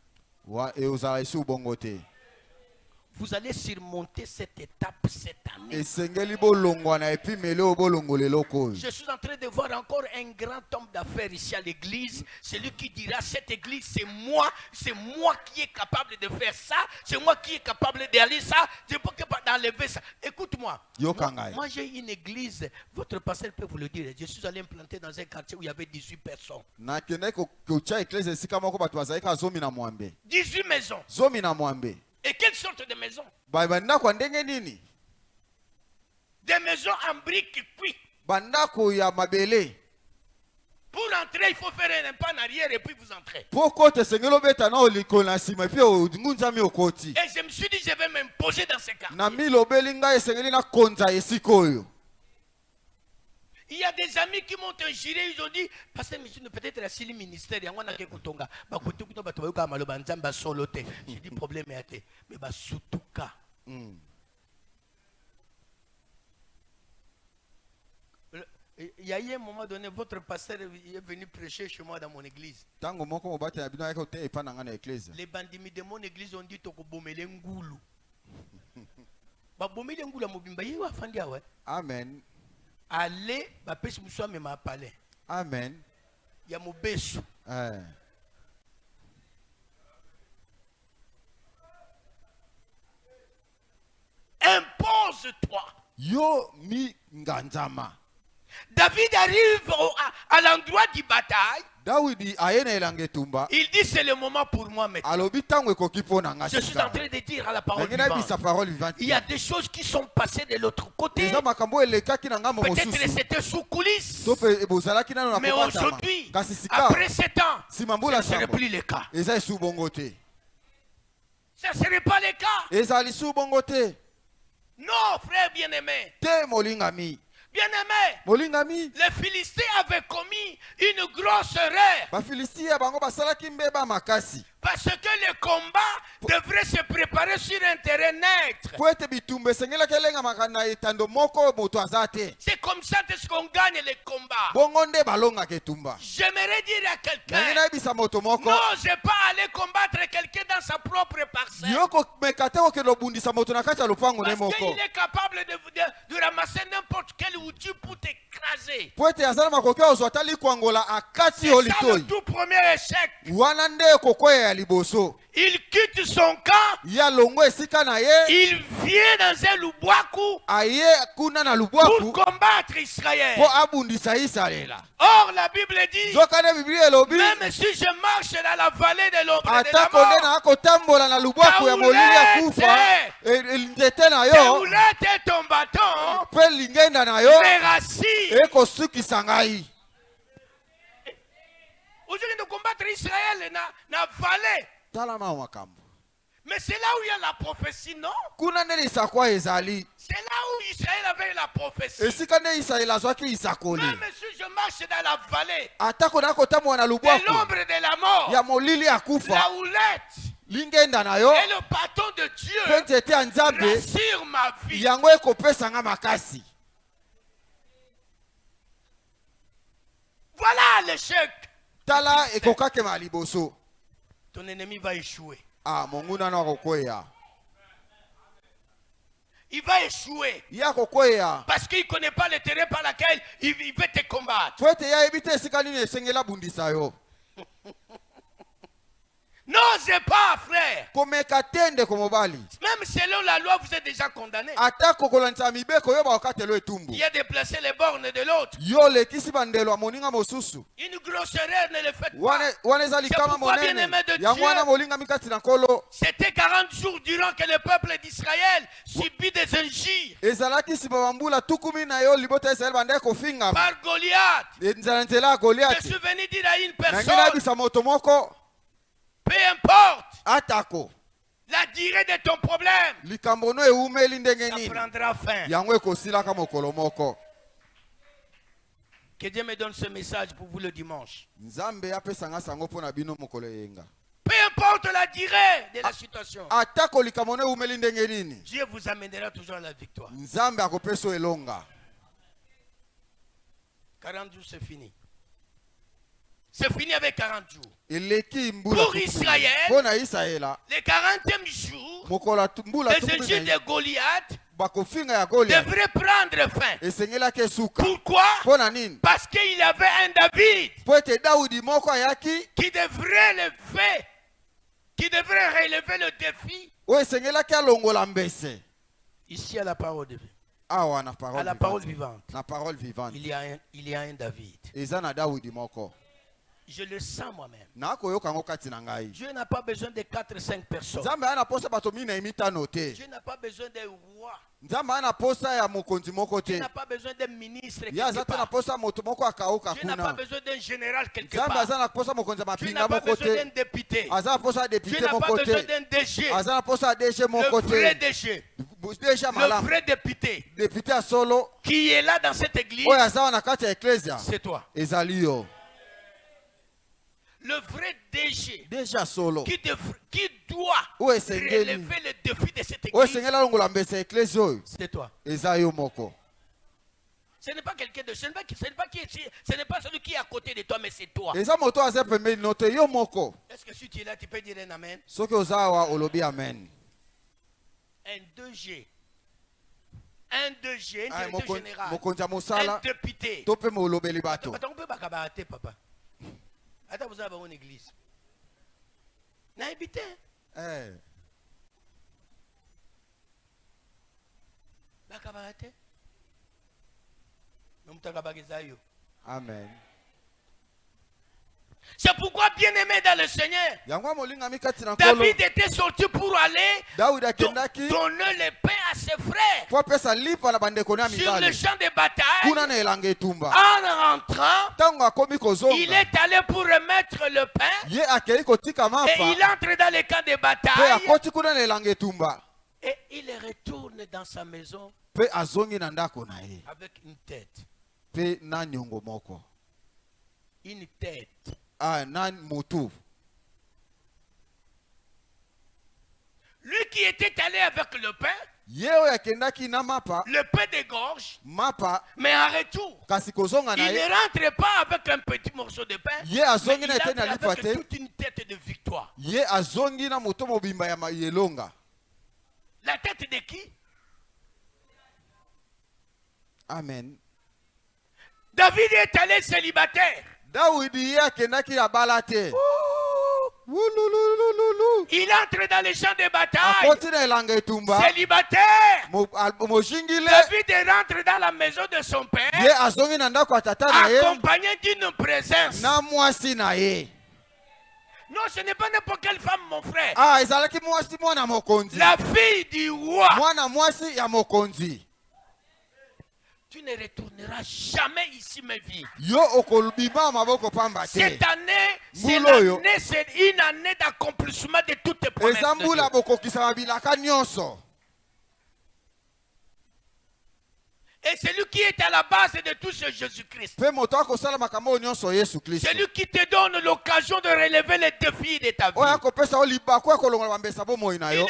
Wa e ozala isi ubongote. Vous allez surmonter cette étape cette année. Esengeli bolongwa na epi mele obolongo lelo koyo. Je suis en train de voir encore un grand homme d'affaires ici à l'église. Celui qui dira cette église c'est moi qui est capable de faire ça, c'est moi qui est capable d'aller ça, je ne peux pas d'enlever ça. Écoute-moi. Moi j'ai une église, votre pasteur peut vous le dire. Je suis allé implanter dans un quartier où il y avait 18 personnes. Na kene ko cha ecclesia sika moko batu bazaika zomi na mwambe. 18 maisons. Zomi na mwambe. Et quelle sorte de maisons? Bandako ndenge nini? Des maisons en briques cuites. Bandako ya mabele. Pour entrer, il faut faire un pas en arrière et puis vous entrez. Pourquoi te sengelo beta na oliko na sima puis ngunza mi okoti. Et je me suis dit je vais m'imposer dans ce quartier. Na milo belinga esengeli na konza esikoyo. Il y a des amis qui m'ont injuré, ils ont dit, parce que peut-être c'est le ministère, il y a un Kotonga, j'ai dit problème est athée, mais surtout cas. Il y a eu un moment donné, votre pasteur est venu prêcher chez moi dans mon église. Les bandits de mon église ont dit Amen. Allez, ma pêche moussa me m'a parlé. Amen. Il y a mon bêche. Impose-toi. Yo mi nganzama. David arrive à l'endroit du bataille. Dawidi ayena elange tumba. Il dit c'est le moment pour moi maintenant. Alobi tango ekokipo na ngasi. Je suis en train de dire à la parole vivante. Il y a des choses qui sont passées de l'autre côté. Peut-être c'était sous coulisses. Mais aujourd'hui, après 7 ans, ça ne serait plus le cas. Ça ne serait pas le cas. Non, frère bien-aimé. Bien-aimé, les Philistins avaient commis une grosse erreur. Parce que le combat devrait se préparer sur un terrain neutre. C'est comme ça qu'on gagne les combats. J'aimerais dire à quelqu'un, non, je n'ai pas aller combattre quelqu'un dans sa propre parcelle. Parce qu'il est capable de ramasser n'importe quel outil pour t'écraser. C'est ça le tout premier échec. ya liboso. Il quitte son camp. Ya longo esika na ye. Il vient dans un lubwaku Aye kuna na pour lubwaku. combattre Israël. Po abundisa Israela. Or, la Bible dit, Zokane Biblia elobi. même si je marche dans la vallée de l'ombre de la Atako mort, nde na akotambola na lubwaku ya molili ya kufa. Nzete na tes yo. roulettes et ton bâton Pe lingenda na yo. me rassurent. Ekosukisa ngai. Aujourd'hui, de combattre Israël dans la vallée. Tala makambo. Mais c'est là où il y a la prophétie, non? Kuna nde lisakwa ezali. C'est là où Israël avait la prophétie. Esika nde Israela zwaki isakoli. Même si je marche dans la vallée Atako na akotambola na de lubwaku l'ombre de la mort, ya molili ya la kufa. houlette Lingenda na yo. et le bâton de Dieu Pe nzete ya Nzambe. rassurent ma vie. Yango ekopesa nga makasi. Voilà l'échec. Tala ekokakema liboso. Ton ennemi va échouer. Ah, monguna na kokoya. Il va échouer. Ya kokoya. Parce qu'il ne connaît pas le terrain par lequel il veut te combattre. Twete ya ebite esika nini esengela bundisa yo. N'osez pas, frère. Komeka tende komobali. Même selon la loi, vous êtes déjà condamné. Atako kolanisa mibeko yo bakatelo etumbu. Il a déplacé les bornes de l'autre. Yo lekisi bandelo moninga mosusu. Une grosse erreur, ne le faites pas. Wane ezali C'est kama pourquoi, monene. bien-aimé de Yango Dieu, wana molinga mikati na kolo. c'était 40 jours durant que le peuple d'Israël subit des injures Ezalaki siba bambula tukumi na yo libota Israel bande kofinga. par Goliath. Nzala nzela Je Goliath. suis venu dire à une Nangina personne, bisa moto moko. peu importe Atako. la durée de ton problème, Likambo no eumeli ndenge ça nini. prendra fin. Yango ekosilaka mokolo moko. Que Dieu me donne ce message pour vous le dimanche. Nzambe apesanga sango pona bino mokolo yenga. Peu importe la durée de la situation, Atako likambo no eumeli ndenge nini. Dieu vous amènera toujours à la victoire. Nzambe akopeso elonga. 40 jours, c'est fini. C'est fini avec 40 jours. Eleki mbula. Pour Israël, Pona Israela. le 40e jour, Mokola mbula les injures de Goliath bakofinga ya Goliath. devraient prendre fin. Esengela ke suka. Pourquoi? Pona nini? Parce qu'il avait un David Po ete Daudi moko ayaki. qui devrait lever, qui devrait relever le défi O esengela ke alongola mbese. ici à la parole de Dieu. Awa na À parole la parole vivante. vivante. Na parole vivante. Il y a un David. Eza na Daudi moko. Je le sens moi-même. Na koyoka ngo kati na ngai. Dieu n'a pas besoin de 4-5 personnes. Nzambe ana posa bato mina emitano te. Dieu n'a pas besoin des rois. Nzambe ana posa ya mokonzi moko Dieu te. n'a pas besoin d'un ministre Ya quelque zata na part. posa moto moko akauka Dieu n'a pas kuna. besoin d'un général quelque Nzambe part. aza na posa mokonzi ya Dieu mapinga n'a pas moko besoin d'un te. député. Aza na posa Dieu député n'a pas moko besoin te. d'un DG. Aza na posa DG Le moko vrai te. DG. DG Le malamu. vrai député Député ya solo. qui est là dans cette église, Oyo aza na kati ya ecclesia. c'est toi. Ezali yo. Le vrai DG Déjà solo. qui doit Oyo esengeli. relever le défi de cette Oyo église, esengeli alongola mbese ya ecclesia oyo. c'est toi. Eza yo moko. Ce n'est pas quelqu'un de... Ce n'est pas celui qui est à côté de toi, mais c'est toi. Eza moto aza pembeni note yo moko. Est-ce que si tu es là, tu peux dire un amen? Soki oza awa olobi amen. Un 2G. Un 2G, un Ay, directeur général. mokonzi ya Un mosala député. to pe molobeli bato. Attends, on peut pas cabareter, papa. Attends, vous avez une église. N'a habité. Eh, Ba cabareter. Nous t'avons amen. C'est pourquoi, bien-aimé dans le Seigneur, Yango molingami kati na nkolo. David était sorti pour aller Daudi akendaki donner le pain à ses frères po apesa lipa na bandeko na sur le mibale. champ de bataille. Kuna na elanga etumba. En rentrant, Ntango akomi il kozonga. est allé pour remettre le pain Ye akei kotika et mapa. il entre dans le camp de Pe bataille akoti kuna na elanga etumba. et il retourne dans sa maison Pe azongi na ndako na ye. avec une tête. Pe na nyongo moko. Une tête. Ah, na mutu. Lui qui était allé avec le pain, Ye oyo akendaki na mapa. le pain de gorge, Mapa mais en retour, kasi kozonga na il ye. ne rentre pas avec un petit morceau de pain, Ye mais azongi il na ete na entre lipa avec te. toute une tête de victoire. Ye azongi na moto mobimba ya yelonga. La tête de qui? Amen. David est allé célibataire. Daudi ye akendaki abala te. Il entre dans les champs de bataille. akoti na elanga etumba Célibataire. mojingile David rentre dans la maison de son père, ye azongi na ndako ya tata na ye accompagné d'une présence. na mwasi na ye. Non, ce n'est pas n'importe quelle femme, mon frère. ezalaki mwasi mwana mokonzi, La fille du roi. mwana mwasi ya mokonzi. Tu ne retourneras jamais ici, ma vie. Yo okolubima maboko pamba te. Cette année, c'est Mbuloyo. une année d'accomplissement de toutes tes promesses. eza de mbula Dieu. bokokisa bilaka nyonso. Et celui qui est à la base de tout, c'est Jésus-Christ. Pe moto akosala makambo nyonso Yesu Kristo. Celui qui te donne l'occasion de relever les défis de ta vie. Oyo akopesa yo libako akolongola bambesa bomoi na yo.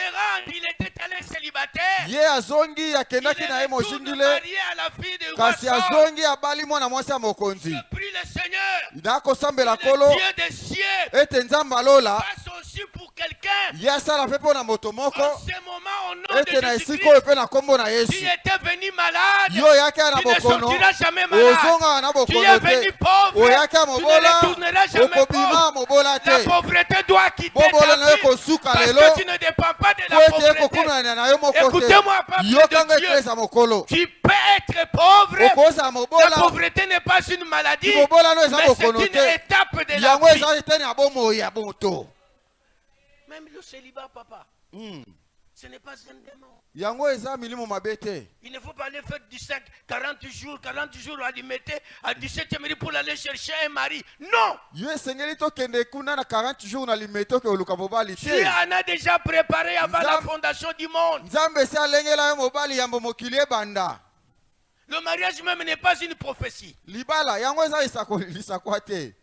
Il était allé célibataire. Ye azongi Il akendaki na ye est retourné mojingile marié à la fille de roi kasi Saul. azongi abali mwana mwasi ya mokonzi. Je prie le Seigneur, nakosambela le kolo Dieu des cieux, ete nzambe alola passe aussi pour quelqu'un. ye asala mpe mpo na moto moko En ce moment, au nom de ete na esika Jésus-Christ, oyo mpe na nkombo na tu Yesu étais venu malade. yo oyaki na Tu ne bokono sortiras jamais malade. ozonga na Tu es bokono venu te pauvre. oyaki ya Tu ne mobola retourneras jamais okobima pauvre. mobola La te pauvreté doit quitter bobola na ta yo vie. kosuka Parce lelo que tu ne dépends pas de po la ete pauvreté. ekokunana na yo moko te Écoutez-moi, peuple yokanga de Dieu. eklesa mokolo Tu peux être pauvre. okozala La mobola pauvreté n'est pas une maladie, mobola no eza mais c'est bokono une te étape de la yango vie. eza eteni ya bomoi ya moto. Même le célibat, papa, ce n'est pas un démon. yango eza milimo mabe te. Il ne faut pas aller faire 40 jours à limiter à 17e midi pour aller chercher un mari. Non! yo esengeli tokende kuna na 40 jours na limete oke oluka mobali Dieu te. en a déjà préparé avant la fondation du monde. nzambe esi alengela yo mobali yambo mokili ebanda. Le mariage même n'est pas une prophétie. libala yango eza lisakwa te.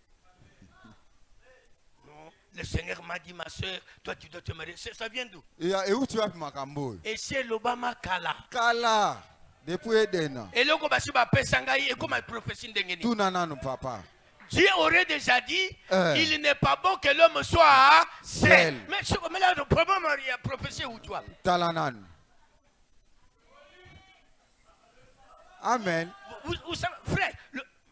Non. Le Seigneur m'a dit, ma soeur, toi tu dois te marier. Ça vient d'où? euti wapi makambo oyo? Et c'est l'Obama Kala. kala depuis edena Et le Kobasi va pesangai et comme une prophétie d'engeni. tuna nanu papa. Dieu aurait déjà dit, il n'est pas bon que l'homme soit seul. Mais là, le problème, il y a prophétie où toi? tala nanu. amen. Vous savez, frère,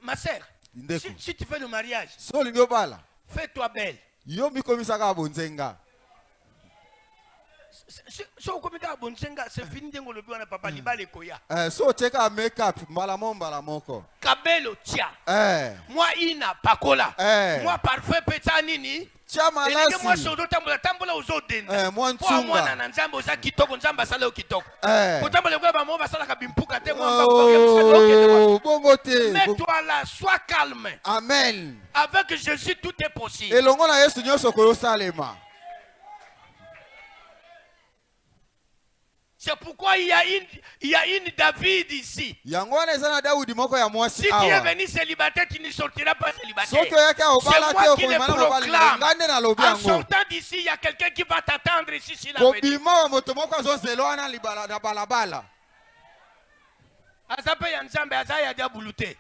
ma soeur, Ndeko. si tu fais le mariage, so olingi obala fais-toi belle. yo mikomisaka bonzenga. Si on commet à Bonsenga, c'est fini de le bureau papa libale koya. so oteka makeup mbala moko. Kabelo tia. Moi ina pakola. Moi parfait peta nini. tia Et moi malasi sodo tambola ozo denda. mwa Moi nsunga. na nzambo za kitoko nzamba sala kitoko. Eh. Kotambola kwa ba mo basala kabimpuka te moi mba bongo te. mets-toi là, sois calme. amen. Avec Jésus tout est possible. elongo na yesu nyonso koyosalema. C'est pourquoi il y a une David ici. yango wana eza na Daudi moko ya mwasi Si tu es awa. venu célibataire, tu ne sortiras pas célibataire. soki oyaki obala C'est te moi qui le okomema na mobali proclame. nga nde nalobi En yango. sortant d'ici, il y a quelqu'un qui va t'attendre ici sur l'avenue. kobima wa moto moko azozela wana na balabala. Azape ya nzambe aza ya diabulu te.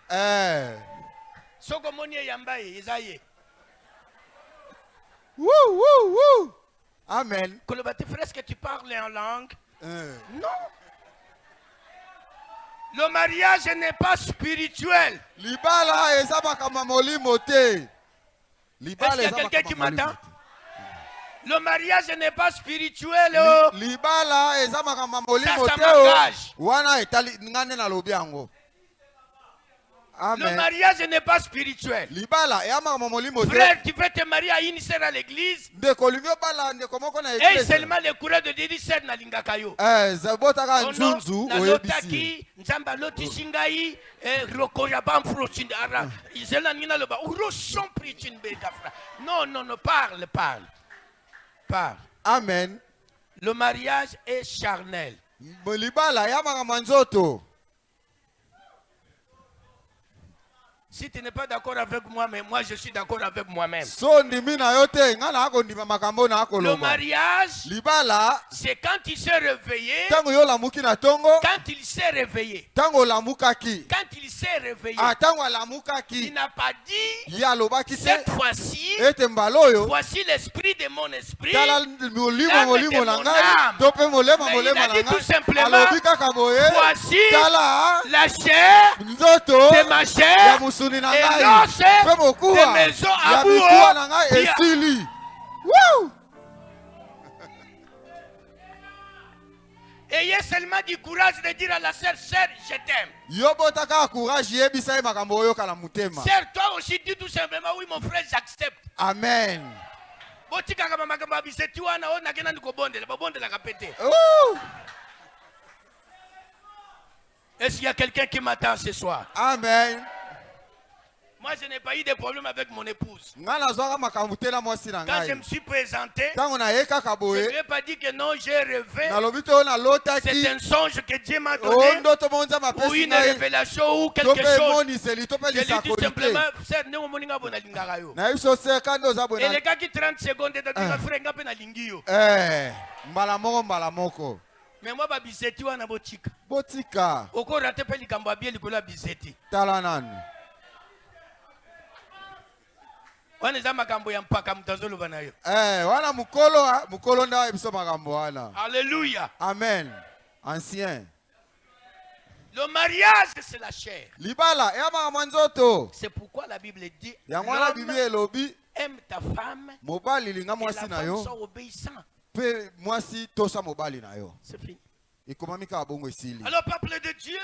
Soko moni yamba ye eza ye. amen. Kolobati frère, est-ce que tu parles en langue? Non. Le mariage n'est pas spirituel. libala eza makambo molimo te. Est-ce libala qu'il y a eza quelqu'un qui makambo molimo m'attend? Le mariage n'est pas spirituel. Oh. te. libala eza makambo molimo Ça te. m'engage. wana etali nga nde nalobi yango. Le amen. mariage n'est pas spirituel. libala eya makambo molimo te. Frère, tu veux te marier à une sœur à l'église ndeko olingi obala ndeko moko na et eglise. seulement le coureur de dire sœur na lingaka yo. botaka Ono, nzunzu oyebisi. nalotaki nzambe alotisi ngai rokoya bamfrotin ara izela nina loba uroson prichin beka fra. Non, parle. amen. Le mariage est charnel. libala eya makambo nzoto. Si tu n'es pas d'accord avec moi, mais moi je suis d'accord avec moi-même. so ndimi na yo te nga na akondima makambo na Le akoloba. mariage, libala c'est quand il s'est réveillé, ntango yo olamuki na tongo. quand il s'est réveillé, ntango olamukaki. quand il s'est réveillé, ntango il alamukaki n'a pas dit ye alobaki te cette fois-ci, ete mbala oyo voici l'esprit de mon esprit. tala molimo na ngai âme. to mpe molema Mais il a na dit tout ngai. simplement, alobi kaka boye voici tala la chair nzoto de ma ya chair mosuni na et ngai l'os mpe mokuwa de maison à ya bout mikuwa na ngai qui a- esili. Woo! Ayez seulement du courage de dire à la sœur, sœur, je t'aime. Yobotaka courage yebisa makambo oyo kala mutema. Sœur, toi aussi, dis tout simplement, oui, mon frère, j'accepte. Amen. Botika kama makambo biseti wana ona kena ndiko bondela, babondela kapete. Woo! Est-ce qu'il y a quelqu'un qui m'attend ce soir? Amen. Moi, je n'ai pas eu de problème avec mon épouse. Ngana zwaka makambo tela mwasi na Quand je ngai. me suis présenté, Tango na yeka je ne kaboye. lui ai pas dit que non, j'ai rêvé. Na lobi to na lotaki. C'est un songe que Dieu m'a donné. Ondo to monza Ou mapesi une ngai. révélation ou To quelque pe chose. moni seli to pe Je lui dis lisakoli simplement, te. frère, ne moninga bona lingaka yo. Na biso se kando za Et bona. les gars qui 30 secondes, tu dis, frère, nga pe na lingi yo. Mbala moko mbala moko. Mais moi, ba biseti wana botika. Botika. Oko rate pe likambo abie likolo biseti. Tala nani. Wana za makambo ya mpaka mutazolo bana yo. Wana mukolo nda biso makambo wana. Alléluia. Amen. Ancien. Le mariage, c'est la chair. Libala ya makambo nzoto. C'est pourquoi la Bible dit, Yangwana Bible elobi aime ta femme mobali linga et la mwasi na femme yo. soit obéissant. Pe mwasi tosa mobali na yo. C'est fini. Ikomami ka bongo esili. Alors, peuple de Dieu,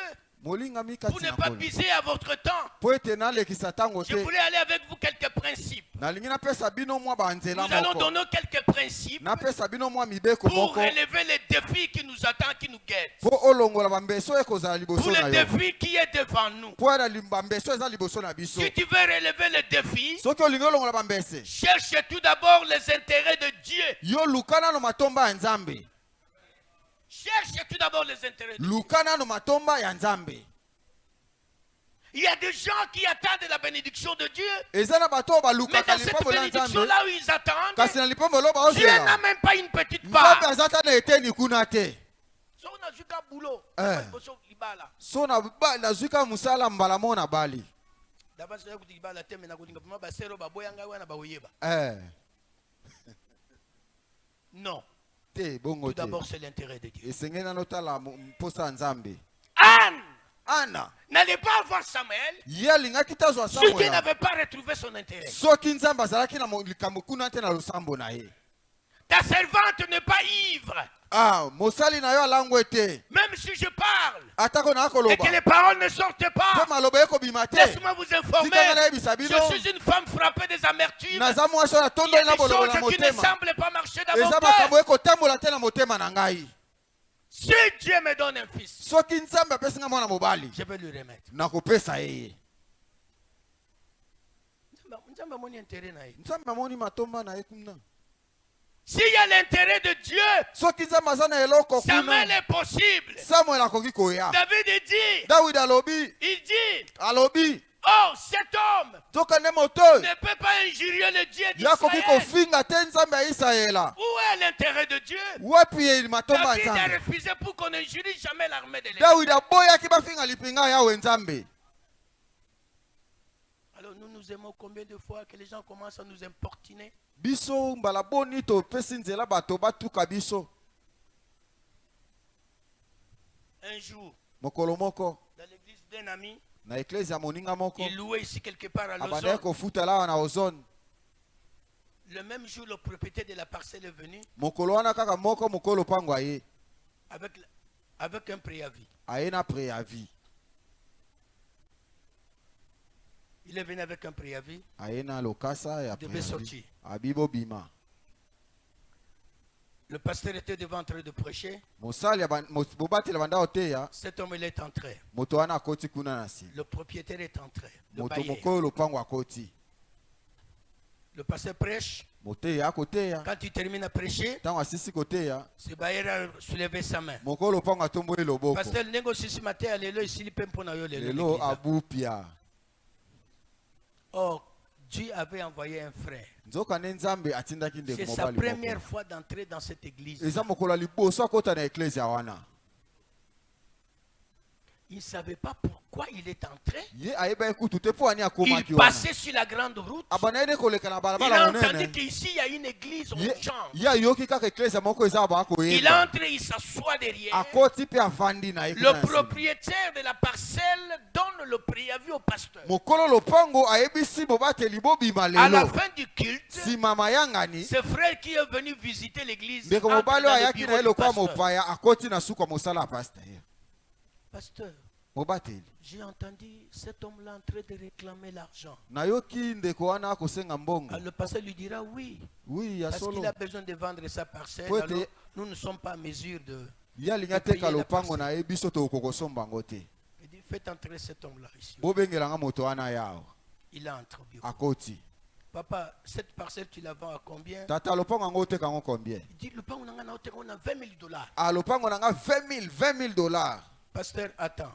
Molinga mika pour ne pas biser à votre temps, po ete nalekisa tango je te. voulais aller avec vous quelques principes. Nalingi napesa bino mwa banzela Nous allons moko. donner quelques principes Napesa bino mwa mibeko pour moko. relever les défis qui nous attendent, qui nous guettent. Po olongola bambeso ekozala Pour liboso na le yo. défi qui est devant nous. Po ala bambeso eza liboso na biso. Si tu veux relever les défis, Soki olingi olongola bambese. cherche tout d'abord les intérêts de Dieu. Yo lukana no matomba ya Nzambe. Cherche tout d'abord les intérêts de Dieu. Lukana no matomba ya Nzambe. Il y a des gens qui attendent la bénédiction de Dieu. Eza na bato Mais balukaka dans cette lipombo la bénédiction Nzambe. là où ils attendent, Kasi na lipombo loba Dieu n'a ozela. même pas une petite Nzambe part. azata na eteni kuna te. So on a jusqu'à boulot. So na zwika musala mbala mo na bali. D'abord c'est que libala te mena kulinga pema basero baboyanga wana baoyeba. Non. Te bongo Tout te. d'abord c'est l'intérêt de Dieu. Esengeli na notala mposa Nzambe. Anne Ana. n'allait pas avoir Samuel Ye alingaki tazwa si Dieu Samuel. n'avait pas retrouvé son intérêt. Soki Nzambe azalaki na likambo kuna te na losambo na ye. Ta servante n'est pas ivre. Mosali na yo alango ete. Même si je parle Atako na et akoloba. que les paroles ne sortent Pe pas, maloba ekobima te. laisse-moi vous informer. Tikanga na yebisa bino. Je suis une femme frappée des amertumes. Naza mwasi oyo Il y atondoli a na des boloko na choses qui ne motema. semblent pas marcher dans mon Eza cœur. makambo ekotambola te na motema na ngai. Si Dieu me donne un fils, Soki Nzambe apesi nga mwana mobali. je vais lui remettre. Nakopesa yeye. Nzambe amoni intérêt na ye. Nzambe amoni matomba na ye kuna. S'il y a l'intérêt de Dieu, Soki Nzambe aza na eloko Samuel kuna. est possible. Samuel akoki koya. David dit, Dawidi alobi. il dit, Alobi. oh, cet homme Toka ne moto. ne peut pas injurier le Dieu Yakoki d'Israël. kofinga te Nzambe ya Israela. Où est l'intérêt de Dieu? Wapi ye matomba ya David a Nzambe. refusé pour qu'on n'injurie jamais l'armée de l'Église. Dawidi aboyaki bafinga lipinga yawe Nzambe. Alors nous nous aimons combien de fois que les gens commencent à nous importuner? Biso mbala boni topesi nzela bato batuka biso. Un jour, Mokolo moko dans l'église d'un ami, na eklezia moninga moko il louait ici quelque part à abandaki Lausanne. kofutela awa na ozone. Le même jour, le propriétaire de la parcelle est venu Mokolo wana kaka moko mokolo pango aye. avec un préavis. Aye na préavis. Il est venu avec un préavis. Aye na lokasa ya Il devait préavis. sortir. Abibo bima. Le pasteur était devant en train de prêcher. Mosali bobatela banda oteya. Cet homme, il est entré. Moto wana akoti kuna na si. Le propriétaire est entré. Le Moto bailleur. mokolo pango akoti. Le pasteur prêche. Moteya akoteya. Quand il termine à prêcher, Tango asisi koteya. ce bailleur a soulevé sa main. Mokolo pango atomboye loboko. Pasteur, le négocie ce matin, lelo ici, il peut pas Lelo abupia. Oh, Dieu avait envoyé un frère. Nzoka ne Nzambe atindaki ndeko C'est sa mobali première moko. fois d'entrer dans cette église. Eza mokolo liboso akota na eklezia wana. Il ne savait pas pourquoi il est entré. Ye ayeba ekutu te po ani akoma Il ki wana. passait sur la grande route. Abanaide koleka na Il balabala a entendu monene. qu'ici il y a une église en chambre. Ya yoki kaka eklesa moko eza ba ko Il yeba. entre, il s'assoit derrière. Akoti pe avandi na Le propriétaire de la parcelle donne le préavis au pasteur. Mokolo lopango ayebisi bobateli bobima À la lelo. fin du culte, Si mama yangani. ce frère qui est venu visiter l'église Ndeko entre mobali dans le ayaki na bureau du elo kwa pasteur. mopaya akoti na suka mosala pasteur. Pasteur, Mobateli. j'ai entendu cet homme-là en train de réclamer l'argent. Na yoki ndeko wana akosenga mbongo. Alors, le pasteur lui dira oui, Oui, ya parce solo. qu'il a besoin de vendre sa parcelle. Faut Alors, être- nous ne sommes pas en mesure de... Ya linga payer teka la lopango parcelle. na yebiso to kokosomba ngote. Il dit, faites entrer cet homme-là ici. Bobengelanga moto wana yao. Il entre au bureau. Akoti. Papa, cette parcelle, tu la vends à combien? Tata lopango ngo teka ngo combien? Il dit, le pain, on a 20 000 dollars. Ah lopango nanga 20 000 dollars. Pasteur, attends.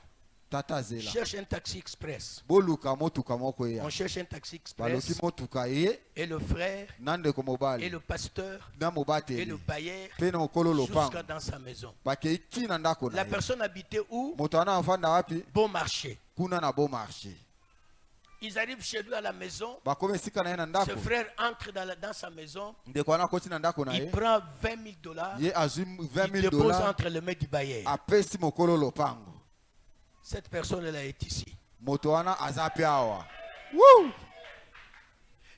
Tata zela. Cherche un taxi express. Boluka motuka moko ya. On cherche un taxi Baloki express. motuka ye Et le frère, nande ko et mobali. le pasteur, Na et le mobateli. bailleur, Pe na okolo lopango. jusqu'à dans sa maison. Bakei kina ndako na La ye. personne habitait où? Moto wana afanda wapi? Bon marché. Kuna na bon marché. Ils arrivent chez lui à la maison. Bakome sika na ye na Ce ndako. frère entre dans sa maison. Ndeko wana koti na ndako na Il ye. prend 20 000 dollars. Ye azwi 20 Il 000 dépose dollars. entre les mains du bailleur. Apesi mokolo lopango. Cette personne-là est ici. Moto wana azapi awa.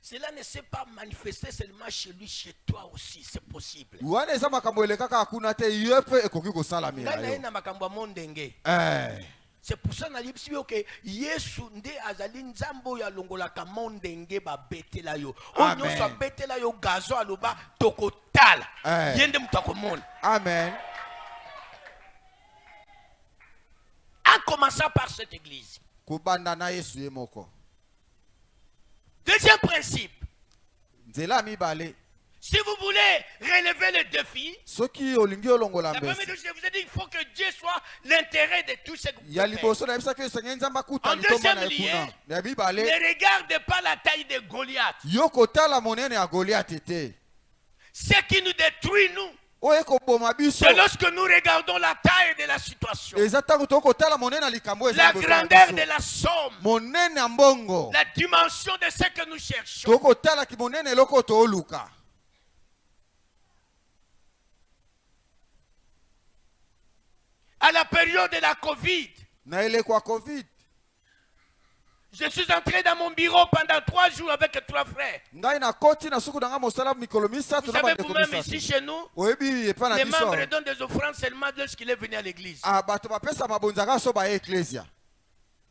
Cela ne s'est pas manifesté seulement chez lui, chez toi aussi, c'est possible. Wana eza makambo elekaka akuna te ye pe ekoki kosalamela Ngai na ye yo. na makambo ya mondenge. Eh. C'est pour ça que okay, Yesu nde azali nzambo ya longolaka mondenge ba betela yo. Amen. Onyo so betela yo gazo aloba tokotala. Yende mutu akomona. Amen. En commençant par cette église. Kubanda na Yesu ye moko. Deuxième principe. Nzela mibale. Si vous voulez relever le défi, Soki olingi olongola la première mbesi. chose, je vous ai dit, il faut que Dieu soit l'intérêt de tout ce que vous Ya faites. liboso na yebisa ke esenge nzamba kuta En litomba na deuxième ekuna. lieu, Ya mibale. Ne regarde pas la taille de Goliath. Yo kotala monene ya Goliath te. Ce qui nous détruit, nous, Oye koboma biso. c'est lorsque nous regardons la taille de la situation, Eza tango tokotala monene ya likambo eza la liboso na grandeur biso. de la somme, Monene ya mbongo. la dimension de ce que nous cherchons. Tokotala ki monene eloko tooluka. À la période de la Covid, Na eleko ya Covid. je suis entré dans mon bureau pendant 3 jours avec 3 frères. Ngai na koti na suku danga mosala mikolo misato Vous na savez, bandeko vous-même ici misato. chez nous, Oyebi epa na les biso. membres donnent des offrandes seulement lorsqu'il est venu à l'église. Ah bato bapesa mabonzaka so ba ecclesia.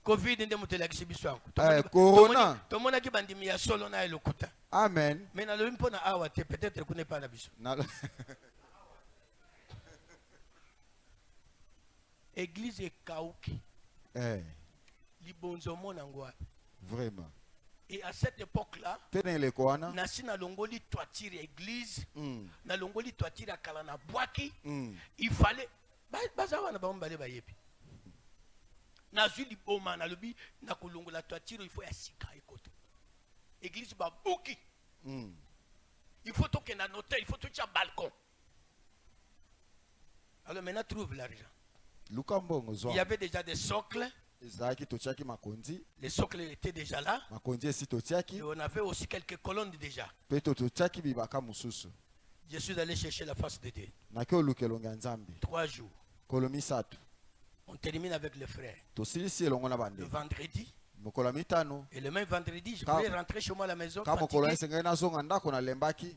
Covid nde mutelakisi biso yango. Corona. Tomonaki bandimi ya solo na elokuta. Amen. Mais nalobi mpona awa te, peut-être qu'on n'est pas na biso. Na Église ekauki. eh Libonzo mona ngwa. vraiment. Et à cette époque-là, Tena eleko wana. nasi na longoli toiture ya église, na longoli toiture ya kala na bwaki, Mm. il fallait baza wana ba mbale bayebi. Nazwi liboma na lobi na kolongola toiture il faut ya sika ekote. Église ba buki. Mm. Il faut toquer dans hôtel, il faut toucher un balcon. Alors maintenant trouve l'argent. Luka mbongo Il zwa. y avait déjà des socles, Ezaki totiaki makonzi. les socles étaient déjà là. Makonzi esi Et totiaki. on avait aussi quelques colonnes déjà. Pe totiaki bibaka mususu. Je suis allé chercher la face de Dieu. Naki olukelonga nzambe. 3 jours. Kolo misato. On termine avec les frères. Tosilisi elongo na Le bande. vendredi. Mokolo mitano. Et le même vendredi, je Ka- voulais rentrer chez moi à la maison. Ka mokolo fatigué. esengai nazonga ndako na lembaki.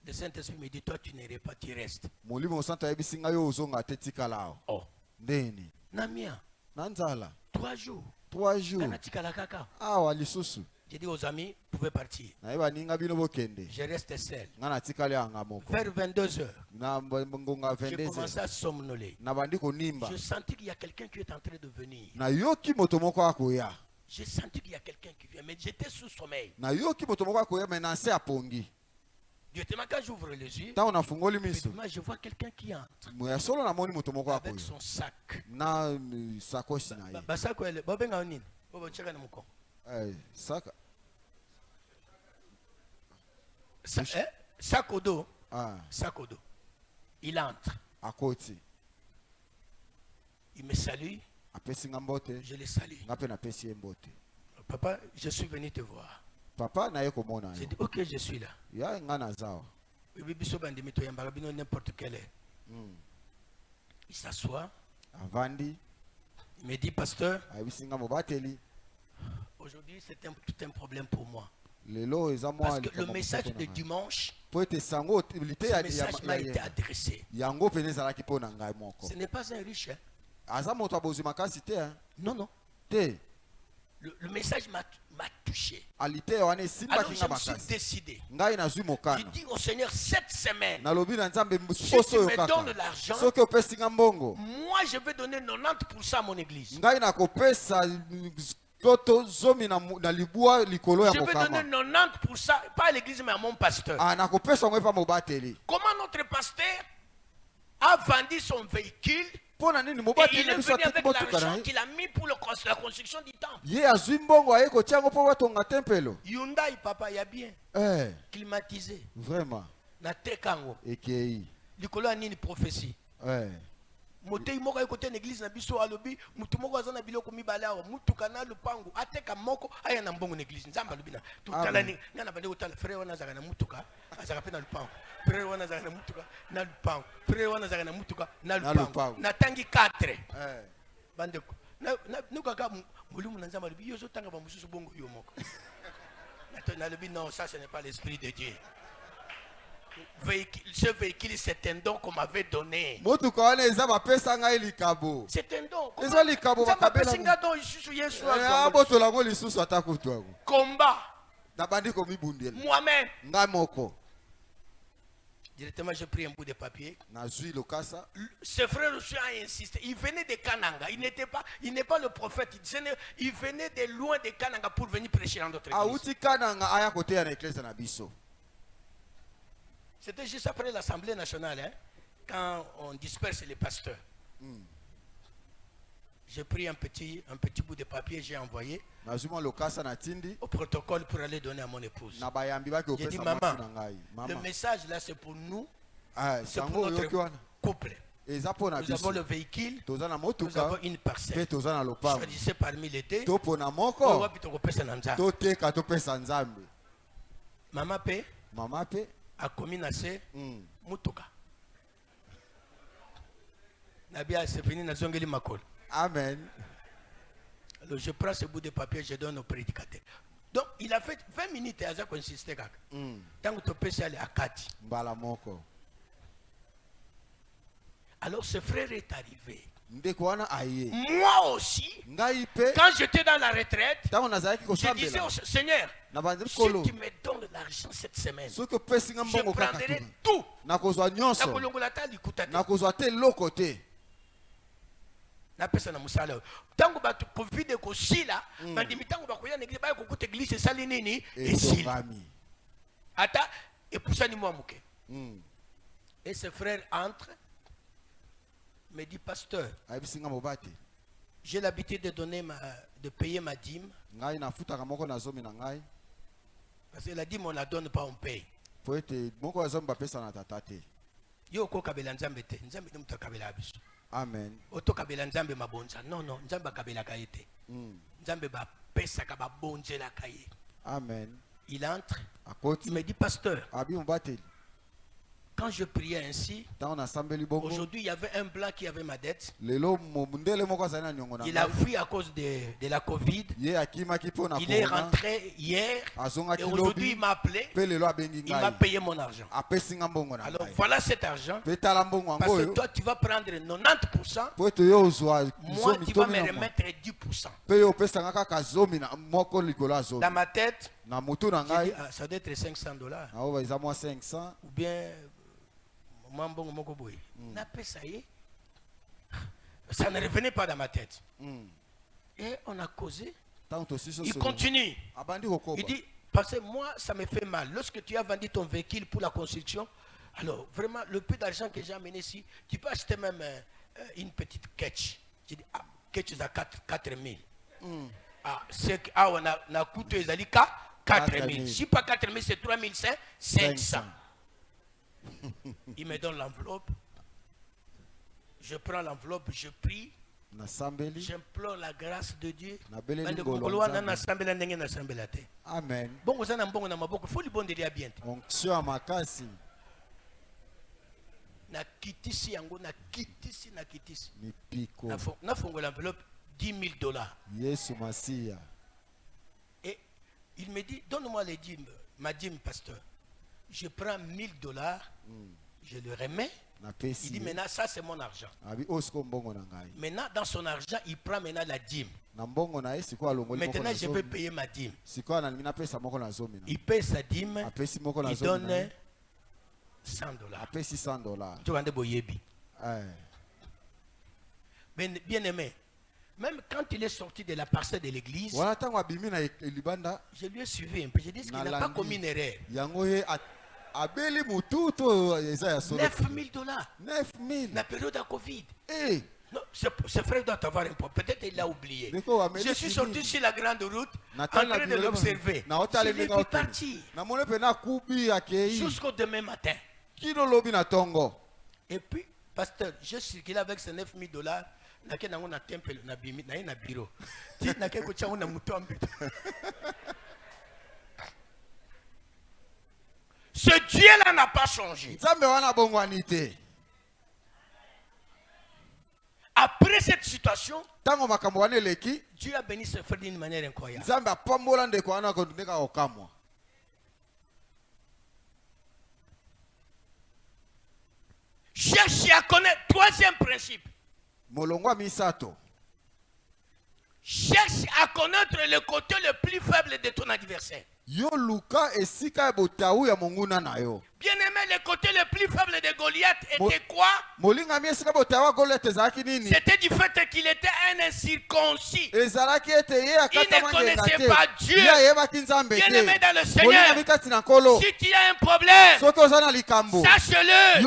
Le Saint-Esprit me dit, toi tu n'irais pas, tu restes. Molimo santo ayebisi ngai yo ozonga te tikala awa. Oh. Ndeni. Namia, Na nzala. 3 jours. 3 jours. Kanatika la kaka. Awa lisusu. J'ai dit aux amis, vous pouvez partir. Nayeba ninga bino bokende. Je reste seul. Nga na tikali anga moko. Vers 22 heures, Na ngonga j'ai 22. commencé à somnoler. Na bandi konimba. Je sentis qu'il y a quelqu'un qui est en train de venir. Na yoki moto moko akoya. J'ai senti qu'il y a quelqu'un qui vient, mais j'étais sous sommeil. Na yoki moto moko akoya mais na se apongi. Directement, quand j'ouvre les yeux, Tango nafungoli miso. effectivement, je vois quelqu'un qui entre Moya solo na moni moto moko avec akoya. son sac. Na sakoshi na ye. Basako, babenga nini? Bobo cheka na muko. Saka. Sac au dos. Ah, Sac au dos. Il entre. akoti. Il me salue. apesi nga mbote Je le salue. nga mpe napesi ye mbote. Papa, je suis venu te voir. Papa naye komona J'ai yo dit, ok, je suis là. ya nga naza awa. Bibiso bandimi toyambaka bino n'importe quelle heure. Il s'assoit. Avandi Il me dit, pasteur, ayebisi nga mobateli aujourd'hui c'est tout un problème pour moi. lelo eza mwa Parce que le likambo message moko de na ngai. dimanche, po ete sango lite ce message m'a été adressé. yango pene ezalaki mpo na ngai moko. Ce n'est pas un riche. Hein? Aza moto abozwi makasi te hein? Non, non. Te Le message m'a touché. alite wana Alors esimbaki je nga me suis makasi. décidé. Ngai nazwi J'ai mokano dit au Seigneur, cette semaine, nalobi na nzambe si poso tu oyo me donnes kaka l'argent, soki opesi nga mbongo moi je vais donner 90% à mon église. ngai nakopesa toto zomi na libwa likolo ya Je vais donner mokama 90%, pas à l'église, mais à mon pasteur. nakopesa yango epa mobateli. Comment notre pasteur a vendu son véhicule mpo na nini et mobateli il na est biso venu ateki avec motuka na l'argent ye qu'il a mis pour la construction du temple. ye azwi mbongo aye kotia yango mpo batonga tempelo. Hyundai, papa, il y a bien. Climatisé. Vraiment Na tekango. ekei Likolo a nini prophétie. Motei moko ay côté l'église na biso alobi mutu moko azana biloko mibale awa mutuka na lupango ateka moko aya na mbongo na église nzamba lobina tutala ni ngana bande kotala frère wana zaka na mutuka azaka pe na lupango frère wana zaka na mutuka na lupango frère wana zaka na mutuka na lupango na tangi 4 bande na nukaka mulimu na nzamba lobi yozo tanga ba mususu bongo yo moko na lobi non, ça ce n'est pas l'esprit de Dieu. Ce véhicule, c'est un don qu'on m'avait donné. C'est un don. Combat. Moi-même. Directement, j'ai pris un bout de papier. Ce frère aussi a insisté. Il venait de Kananga. Il n'est pas le prophète. Il venait de loin de Kananga pour venir prêcher dans notre église. C'était juste après l'Assemblée nationale, hein, quand on disperse les pasteurs. J'ai pris un petit bout de papier, j'ai envoyé au protocole pour aller donner à mon épouse. J'ai dit, maman, le message là c'est pour nous, c'est pour notre couple. Nous avons le véhicule, nous avons une parcelle. Choisissez parmi les deux. Maman paie. A commis nassé mutuka nabia c'est fini na zongeli makol. Amen. Alors je prends ce bout de papier, je donne au prédicateur. Donc il a fait 20 minutes et a consisté kaka tant que tu peux aller à Kati mbala moko. Alors ce frère est arrivé. Moi aussi, quand j'étais dans la retraite, je disais au Seigneur, si tu me donnes l'argent cette semaine, je prendrai tout. napesa na musala tango batu covid ko sila bandimi tango bakoya na église ba ko kuta église sali nini esila ata epusani mwa muke et ce frère entre me dit pasteur j'ai l'habitude de payer ma dîme parce que la dîme on la donne pas, on paye. Yo ko kabela nzambe te nzambe ni mutu kabela abiso. Amen. Oto kabela nzambe mabonza non nzambe kabela kaite nzambe ba pesa ka ba bonzela kaye. Amen. Il entre, il me dit pasteur, quand je priais ainsi, aujourd'hui il y avait un blanc qui avait ma dette. Il a fui à cause de la Covid. Il est rentré hier et aujourd'hui il m'a appelé. Il m'a payé mon argent. Alors voilà cet argent. Parce que toi tu vas prendre 90%. Moi tu vas me remettre 10%. Dans ma tête, j'ai dit, ça doit être $500. Ou bien ça ne revenait pas dans ma tête. Et on a causé. Il continue. Il dit, parce que moi, ça me fait mal. Lorsque tu as vendu ton véhicule pour la construction, alors vraiment, le peu d'argent que j'ai amené ici, tu peux acheter même une petite catch. J'ai dit, catch à 4 000. On a coûté 4 000. Si pas 4 000, c'est 3 500. Il me donne l'enveloppe. Je prends l'enveloppe, je prie. J'implore la grâce de Dieu. Amen. Onction makasi. Na kitisi yango na kitisi. Mipiko. Na fongo l'enveloppe $10,000. Yesu Masia. Et il me dit, donne-moi les dîmes, ma dîme, pasteur. Je prends $1,000, je le remets. Il dit maintenant ça c'est mon argent. Maintenant dans son argent il prend maintenant la dîme. Maintenant je peux payer ma dîme. Il paye sa dîme. Il donne $100. Tu vas bien aimé. Même quand il est sorti de la parcelle de l'église, je lui ai suivi un peu. Je dis qu'il n'a pas commis une erreur. $9,000. 9,000. La période de Covid. Hey. Non, ce frère doit avoir un point. Peut-être il l'a oublié. Je suis sorti sur la grande route en train de l'observer. Je l'ai vu partir. Jusqu'au demain matin. Et puis, pasteur, je circulais avec ces $9,000. Ce Dieu-là n'a pas changé. Après cette situation, Dieu a béni ce frère d'une manière incroyable. Cherche à connaître. Troisième principe. Cherche à connaître le côté le plus faible de ton adversaire. Bien aimé, le côté le plus faible de Goliath était quoi? C'était du fait qu'il était un incirconcis. Il ne connaissait pas Dieu. Bien aimé dans le Seigneur, si tu as un problème, sache-le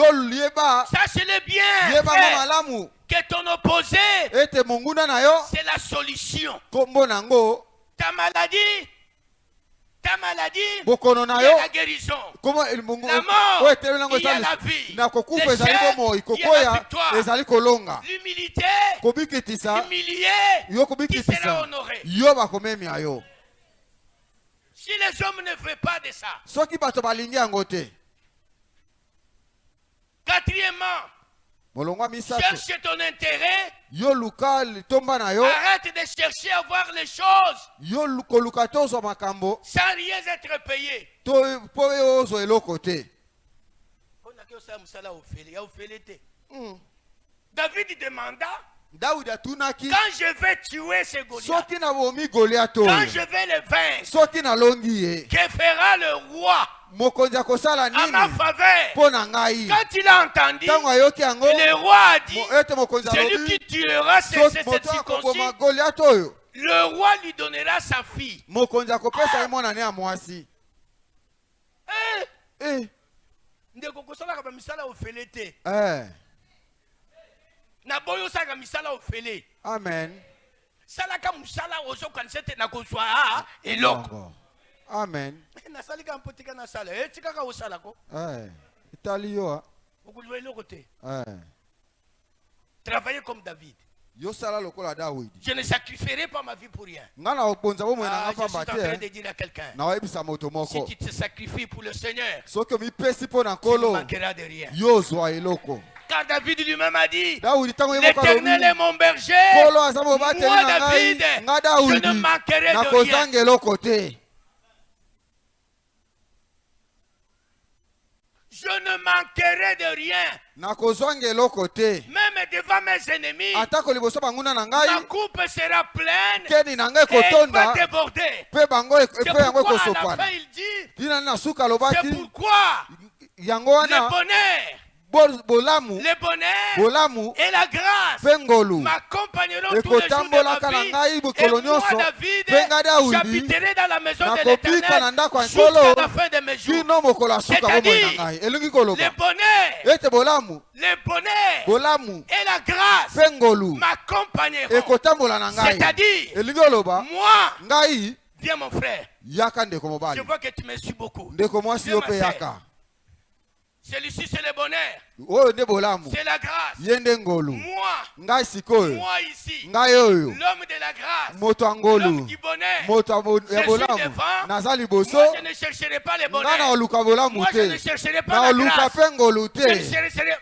bien, frère, que ton opposé, c'est la solution. Ta maladie, il y a la guérison. La mort, il y a la vie. L'échec, il y a la victoire. L'humilité, humilié, qui sera honoré. Si les hommes ne veulent pas de ça. Quatrièmement, cherche ton intérêt. Arrête de chercher à voir les choses sans rien être payé. David demanda, quand je vais tuer ce Goliath, quand je vais le vaincre, que fera le roi à ma faveur? Quand il a entendu, le roi a dit, celui qui tuera cette circoncis, le roi lui donnera sa fille. Amen. Amen. Travailler comme David. Je ne sacrifierai pas ma vie pour rien. Je suis en train de dire à quelqu'un, si tu te sacrifies pour le Seigneur, tu ne manqueras de rien. Car David lui-même a dit, l'Éternel est mon berger, moi David, je ne manquerai de rien. Je ne manquerai de rien. Même devant mes ennemis, ma coupe sera pleine et elle va déborder. C'est pourquoi à la fin il dit, c'est pourquoi le bonheur et la grâce m'accompagneront tous les jours de ma vie. Et moi, David, j'habiterai dans la maison de l'Éternel jusqu'à la fin de mes jours. C'est-à-dire, le bonheur et la grâce m'accompagneront. C'est-à-dire, moi, viens mon frère, je vois que tu me suis beaucoup. Celui-ci, c'est le bonheur. Oyo nde bolamu. C'est la grâce. Ye nde ngolu. Moi, Ngai sikoyo. moi ici, Ngai oyo. l'homme de la grâce, Moto l'homme angolu. du bonheur. Moto ya Je bolamu. suis devant. Naza liboso. Moi, je ne chercherai pas le Nga na bonheur. oluka bolamu Moi, je ne te. chercherai pas Na la oluka grâce. pe ngolu Je ne te. chercherai.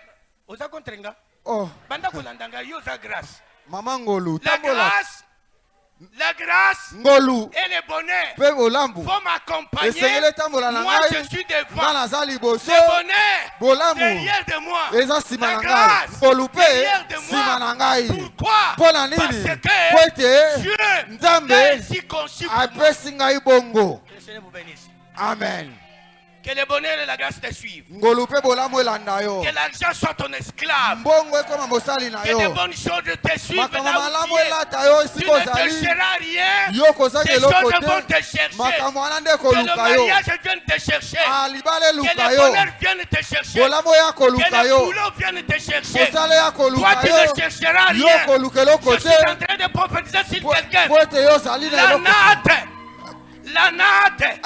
Oza kontrenga. Oh, Banda kolandanga yo za grâce. mama ngolu. La Tambola. grâce Ngolu. et le bonheur Pe bolamu. faut m'accompagner. Esengele tambola na Moi, ngai. je suis Nga devant. naza liboso. Le bonheur Bolamu. derrière de moi. Eza sima La na ngai. grâce Ngolu pe derrière de sima na moi. ngai. Pourquoi? Mpona Parce nini? que Po ete Dieu Nzambe l'a ainsi conçu pour moi. apesi ngai bongo. Que le Seigneur vous bénisse. Amen. Que le bonheur et la grâce te suivent. Ngolu pe bolamu elanda yo. Que l'argent soit ton esclave. Mbongo ekoma mosali na Que de yo. bonnes choses te suivent Makambo là où malamu tu es. elata yo Tu esika ne ozali. chercheras rien. Yo kozanga Ces eloko choses vont te. te chercher. Makambo wana nde Que le koluka yo. mariage vienne te chercher. Libala Que eluka le yo. bonheur vienne te chercher. Bolamu ya Que koluka le yo. boulot vienne te chercher. Mosala ya Toi, koluka tu yo. ne chercheras Yo rien. koluka eloko Je te. suis en train de prophétiser sur quelqu'un. Po ete yo ozali na La eloko. natte. La natte.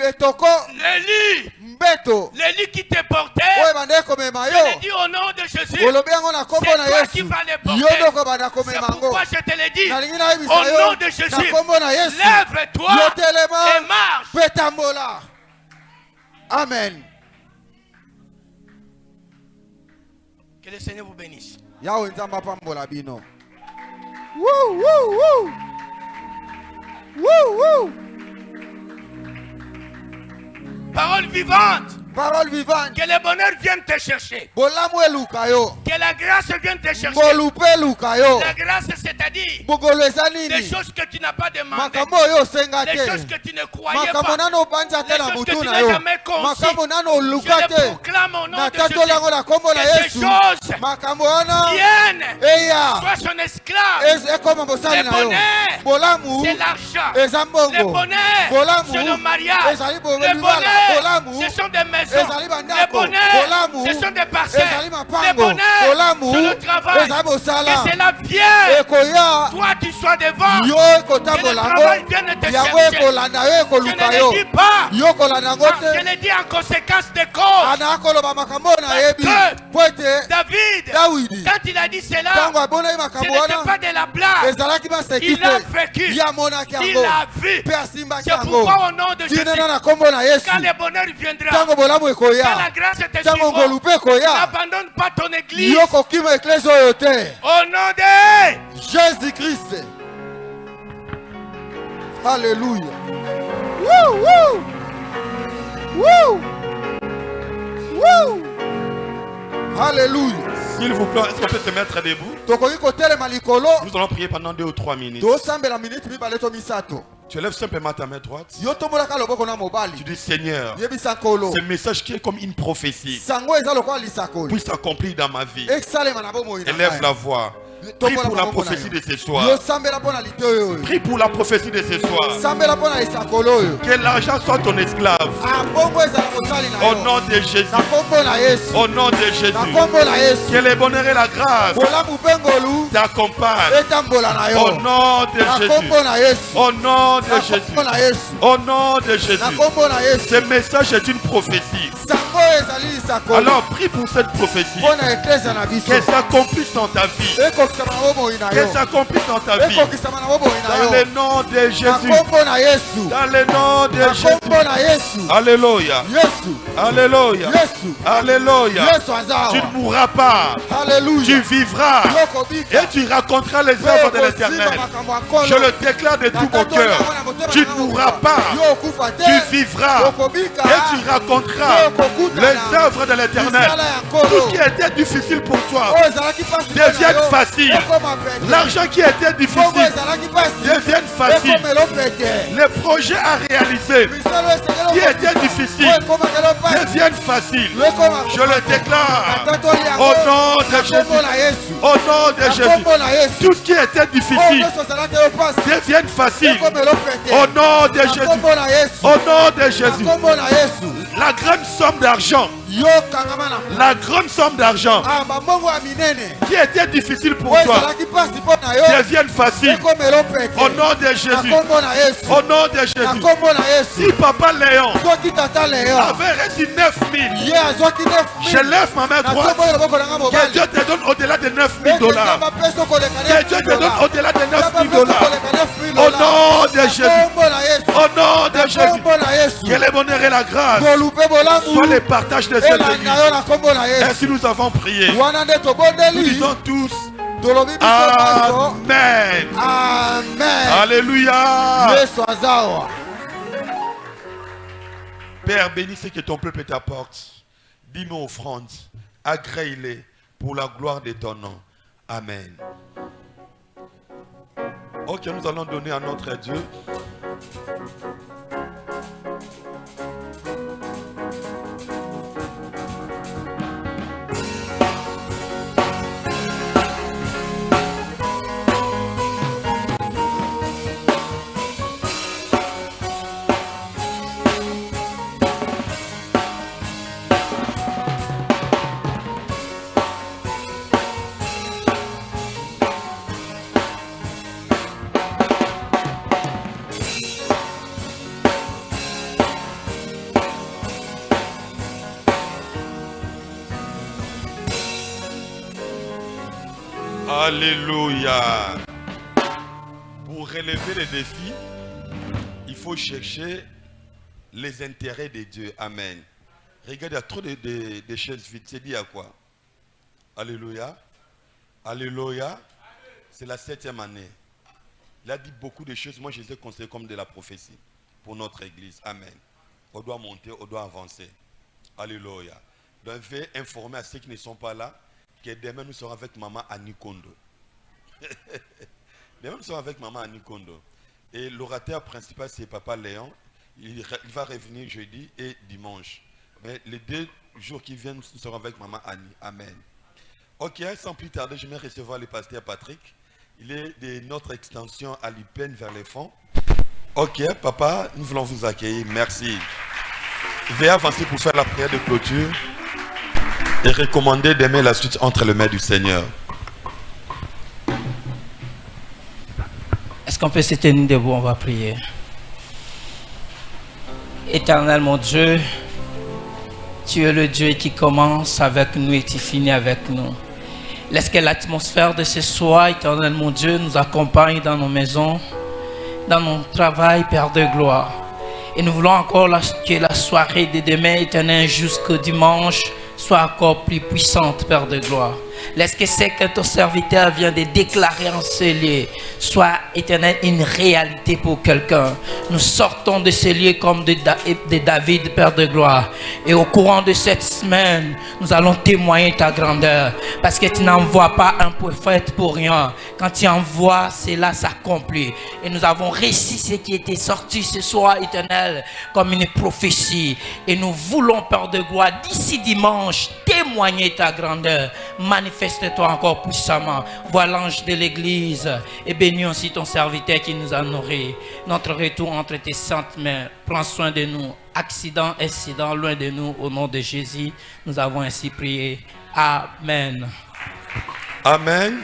Etoko Le lit. mbeto. Le lit qui te portait. Oyo ebanda ekomema Je le yo. dis au nom de Jésus. Olobi yango na kombo na C'est toi qui Yesu. vas les Yo porter. nde okobanda C'est komema yango. pourquoi je te le dis. Nalingi nayebisa Au yo nom de Jésus. na kombo na Yesu. Lève-toi Yo et telema marche. pe tambola. Amen. Que le Seigneur vous bénisse. Yawe nzambe apambola bino. Woo, woo, woo. Woo, woo. Parole vivante. Parole vivante. Que le bonheur vienne te chercher. Bolamu eluka yo. Que la grâce vienne te chercher. Ngolu pe eluka yo. La grâce, c'est-à-dire Bogolo eza des nini? choses que tu n'as pas demandé. Makambo oyo osenga Des choses te. que tu ne croyais Makambo pas. nano obanza te Les na choses que mutu tu na n'as yo. jamais conçues. Makambo nano Je oluka le te. proclame au nom Na de tatola yango Jésus. na kombo na Que ces Yesu. choses Makambo wana viennent. eya Sois son esclave. ekoma mosali Le na yo. bonheur, Bolamu c'est l'argent. eza Le mbongo. bonheur, Bolamu c'est le mariage. ezali Le bolamu. bonheur, Bolamu ce sont des maisons. ezali Le bandako. bonheur, Bolamu ce sont des parcelles. ezali Le mapango. bonheur, Bolamu c'est le travail. ezali mosala. Que cela vienne. Ekoya Toi, tu sois devant. yo Que le ekotambola travail yango. vienne te Yango chercher. ekolanda yo Je ekoluka ne yo. le dis pas. Yo kolanda yango Je te. le dis en conséquence de cause. Ana akoloba makambo na yebi. Parce Po ete David, Dawidi quand il a dit cela, ntango abonaki ce makambo n'était wana pas de la blague. ezalaki baseki Il a te. vécu. Ye amonaki Il yango a vu. mpe asimbaki C'est yango. pourquoi au nom de Jésus, Tinena na kombo na Yesu. quand le bonheur viendra, Ntango bolamu quand la ekoya. grâce te Ntango ngolu suivra, mpe ekoya. n'abandonne pas ton église. Yo kokima eklesi oyo te. Au nom de Jésus Christ. Alléluia. Woo, woo. Woo. Woo. Alléluia. S'il vous plaît, est-ce qu'on peut se mettre debout? Tokoki kotelema likolo. Nous allons prier pendant 2 ou 3 minutes. Tosambela minute mibale to misato. Tu lèves simplement ta main droite. Yo tombolaka loboko na Tu mobali. dis Seigneur, Yebisa nkolo. ce message qui est comme une prophétie Sango eza lokola lisakoli. puisse s'accomplir dans ma vie. Esalema na bomoi na Élève ngai. la voix. Prie pour la prophétie de ce soir. Yo sambela pona litoyo oyo. Prie pour la prophétie de ce soir. Sambela pona lisakolo oyo. Que l'argent soit ton esclave. Abongo ezala mosali na Au yo. nom de Jésus. Na kombo na Yesu. Au nom de Na Jésus. kombo na Yesu. Que le bonheur et la grâce Bolamu mpe ngolu t'accompagnent. etambola na yo. Au nom de Na Jésus. kombo na Yesu. Au nom de Na Jésus. kombo na Yesu. Au nom de Na Jésus. kombo na Yesu. Ce message est une prophétie. Sango ezali lisakoli. Alors prie pour cette prophétie. Pona eklesa na biso. Qu'elle s'accomplisse dans ta vie. Ekokisama na bomoi na yo. Qu'elle s'accomplisse dans ta vie. Ekokisama na bomoi na Dans yo. le nom de Na Jésus. kombo na Yesu. Dans le nom de Na Jésus. kombo na Yesu. Alléluia. Yesu. Alléluia. Yesu. Alléluia. Yesu aza Tu awa. ne mourras pas. Alléluia. Tu vivras. Yokobika. Et tu raconteras les œuvres de l'Éternel. Je le déclare de tout mon cœur. Tu ne mourras pas. Tu vivras. Et tu raconteras les œuvres de l'Éternel. Tout ce qui était difficile pour toi devienne facile. L'argent qui était difficile devienne facile. Les projets à réaliser qui étaient difficiles deviennent faciles. Je le déclare au nom de Jésus. Au nom de Jésus. Tout ce qui était difficile devienne facile. Au nom de Jésus. Au nom de Jésus. La grande somme d'argent. La grande somme d'argent qui était difficile pour toi devienne facile. Au nom de Jésus. Au nom de Jésus. Si Papa Léon avait reçu 9 000, je lève ma main droite. Que Dieu te donne au-delà de 9 000 dollars. Que Dieu te donne au-delà de 9 000 dollars. Au nom de Jésus. Au nom de Jésus. Que le bonheur et la grâce soient les partages de cette église. Ainsi nous avons prié. Nous disons tous Amen. Amen. Alléluia. Père, bénis ce que ton peuple t'apporte. Dis-moi offrande. Agrée-les pour la gloire de ton nom. Amen. Ok, nous allons donner à notre Dieu. Alléluia. Pour relever les défis, il faut chercher les intérêts de Dieu. Amen. Regarde, il y a trop de chaises vides. C'est dit à quoi? Alléluia. Alléluia. C'est la 7e année. Il a dit beaucoup de choses. Moi, je les ai considérées comme de la prophétie pour notre église. Amen. On doit monter, on doit avancer. Alléluia. Donc, je vais informer à ceux qui ne sont pas là que demain nous serons avec maman Annie Kondo. Demain nous serons avec maman Annie Kondo. Et l'orateur principal c'est Papa Léon. Il va revenir jeudi et dimanche. Mais les 2 jours qui viennent nous serons avec maman Annie. Amen. Ok, sans plus tarder, je vais recevoir le pasteur Patrick. Il est de notre extension à l'IPEN vers les fonds. Ok, papa, nous voulons vous accueillir. Merci. Veuillez avancer pour faire la prière de clôture. Et recommander d'aimer la suite entre les mains du Seigneur. Est-ce qu'on peut se tenir debout? On va prier. Éternel mon Dieu, tu es le Dieu qui commence avec nous et qui finit avec nous. Laisse que l'atmosphère de ce soir, éternel mon Dieu, nous accompagne dans nos maisons, dans mon travail, Père de gloire. Et nous voulons encore que la soirée de demain, éternel, jusqu'au dimanche, soit encore plus puissante, Père de gloire. Laisse que ce que ton serviteur vient de déclarer en ce lieu soit, éternel, une réalité pour quelqu'un. Nous sortons de ce lieu comme de David, Père de gloire. Et au courant de cette semaine, nous allons témoigner ta grandeur. Parce que tu n'envoies pas un prophète pour rien. Quand tu envoies, cela s'accomplit. Et nous avons réussi ce qui était sorti ce soir, éternel, comme une prophétie. Et nous voulons, Père de gloire, d'ici dimanche, témoigner ta grandeur. Manifeste-toi encore puissamment. Vois l'ange de l'église et bénis aussi ton serviteur qui nous a nourris. Notre retour entre tes saintes mains. Prends soin de nous. Accident, incident, loin de nous. Au nom de Jésus, nous avons ainsi prié. Amen. Amen.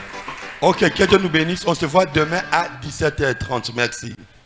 Ok, que Dieu nous bénisse. On se voit demain à 17h30. Merci.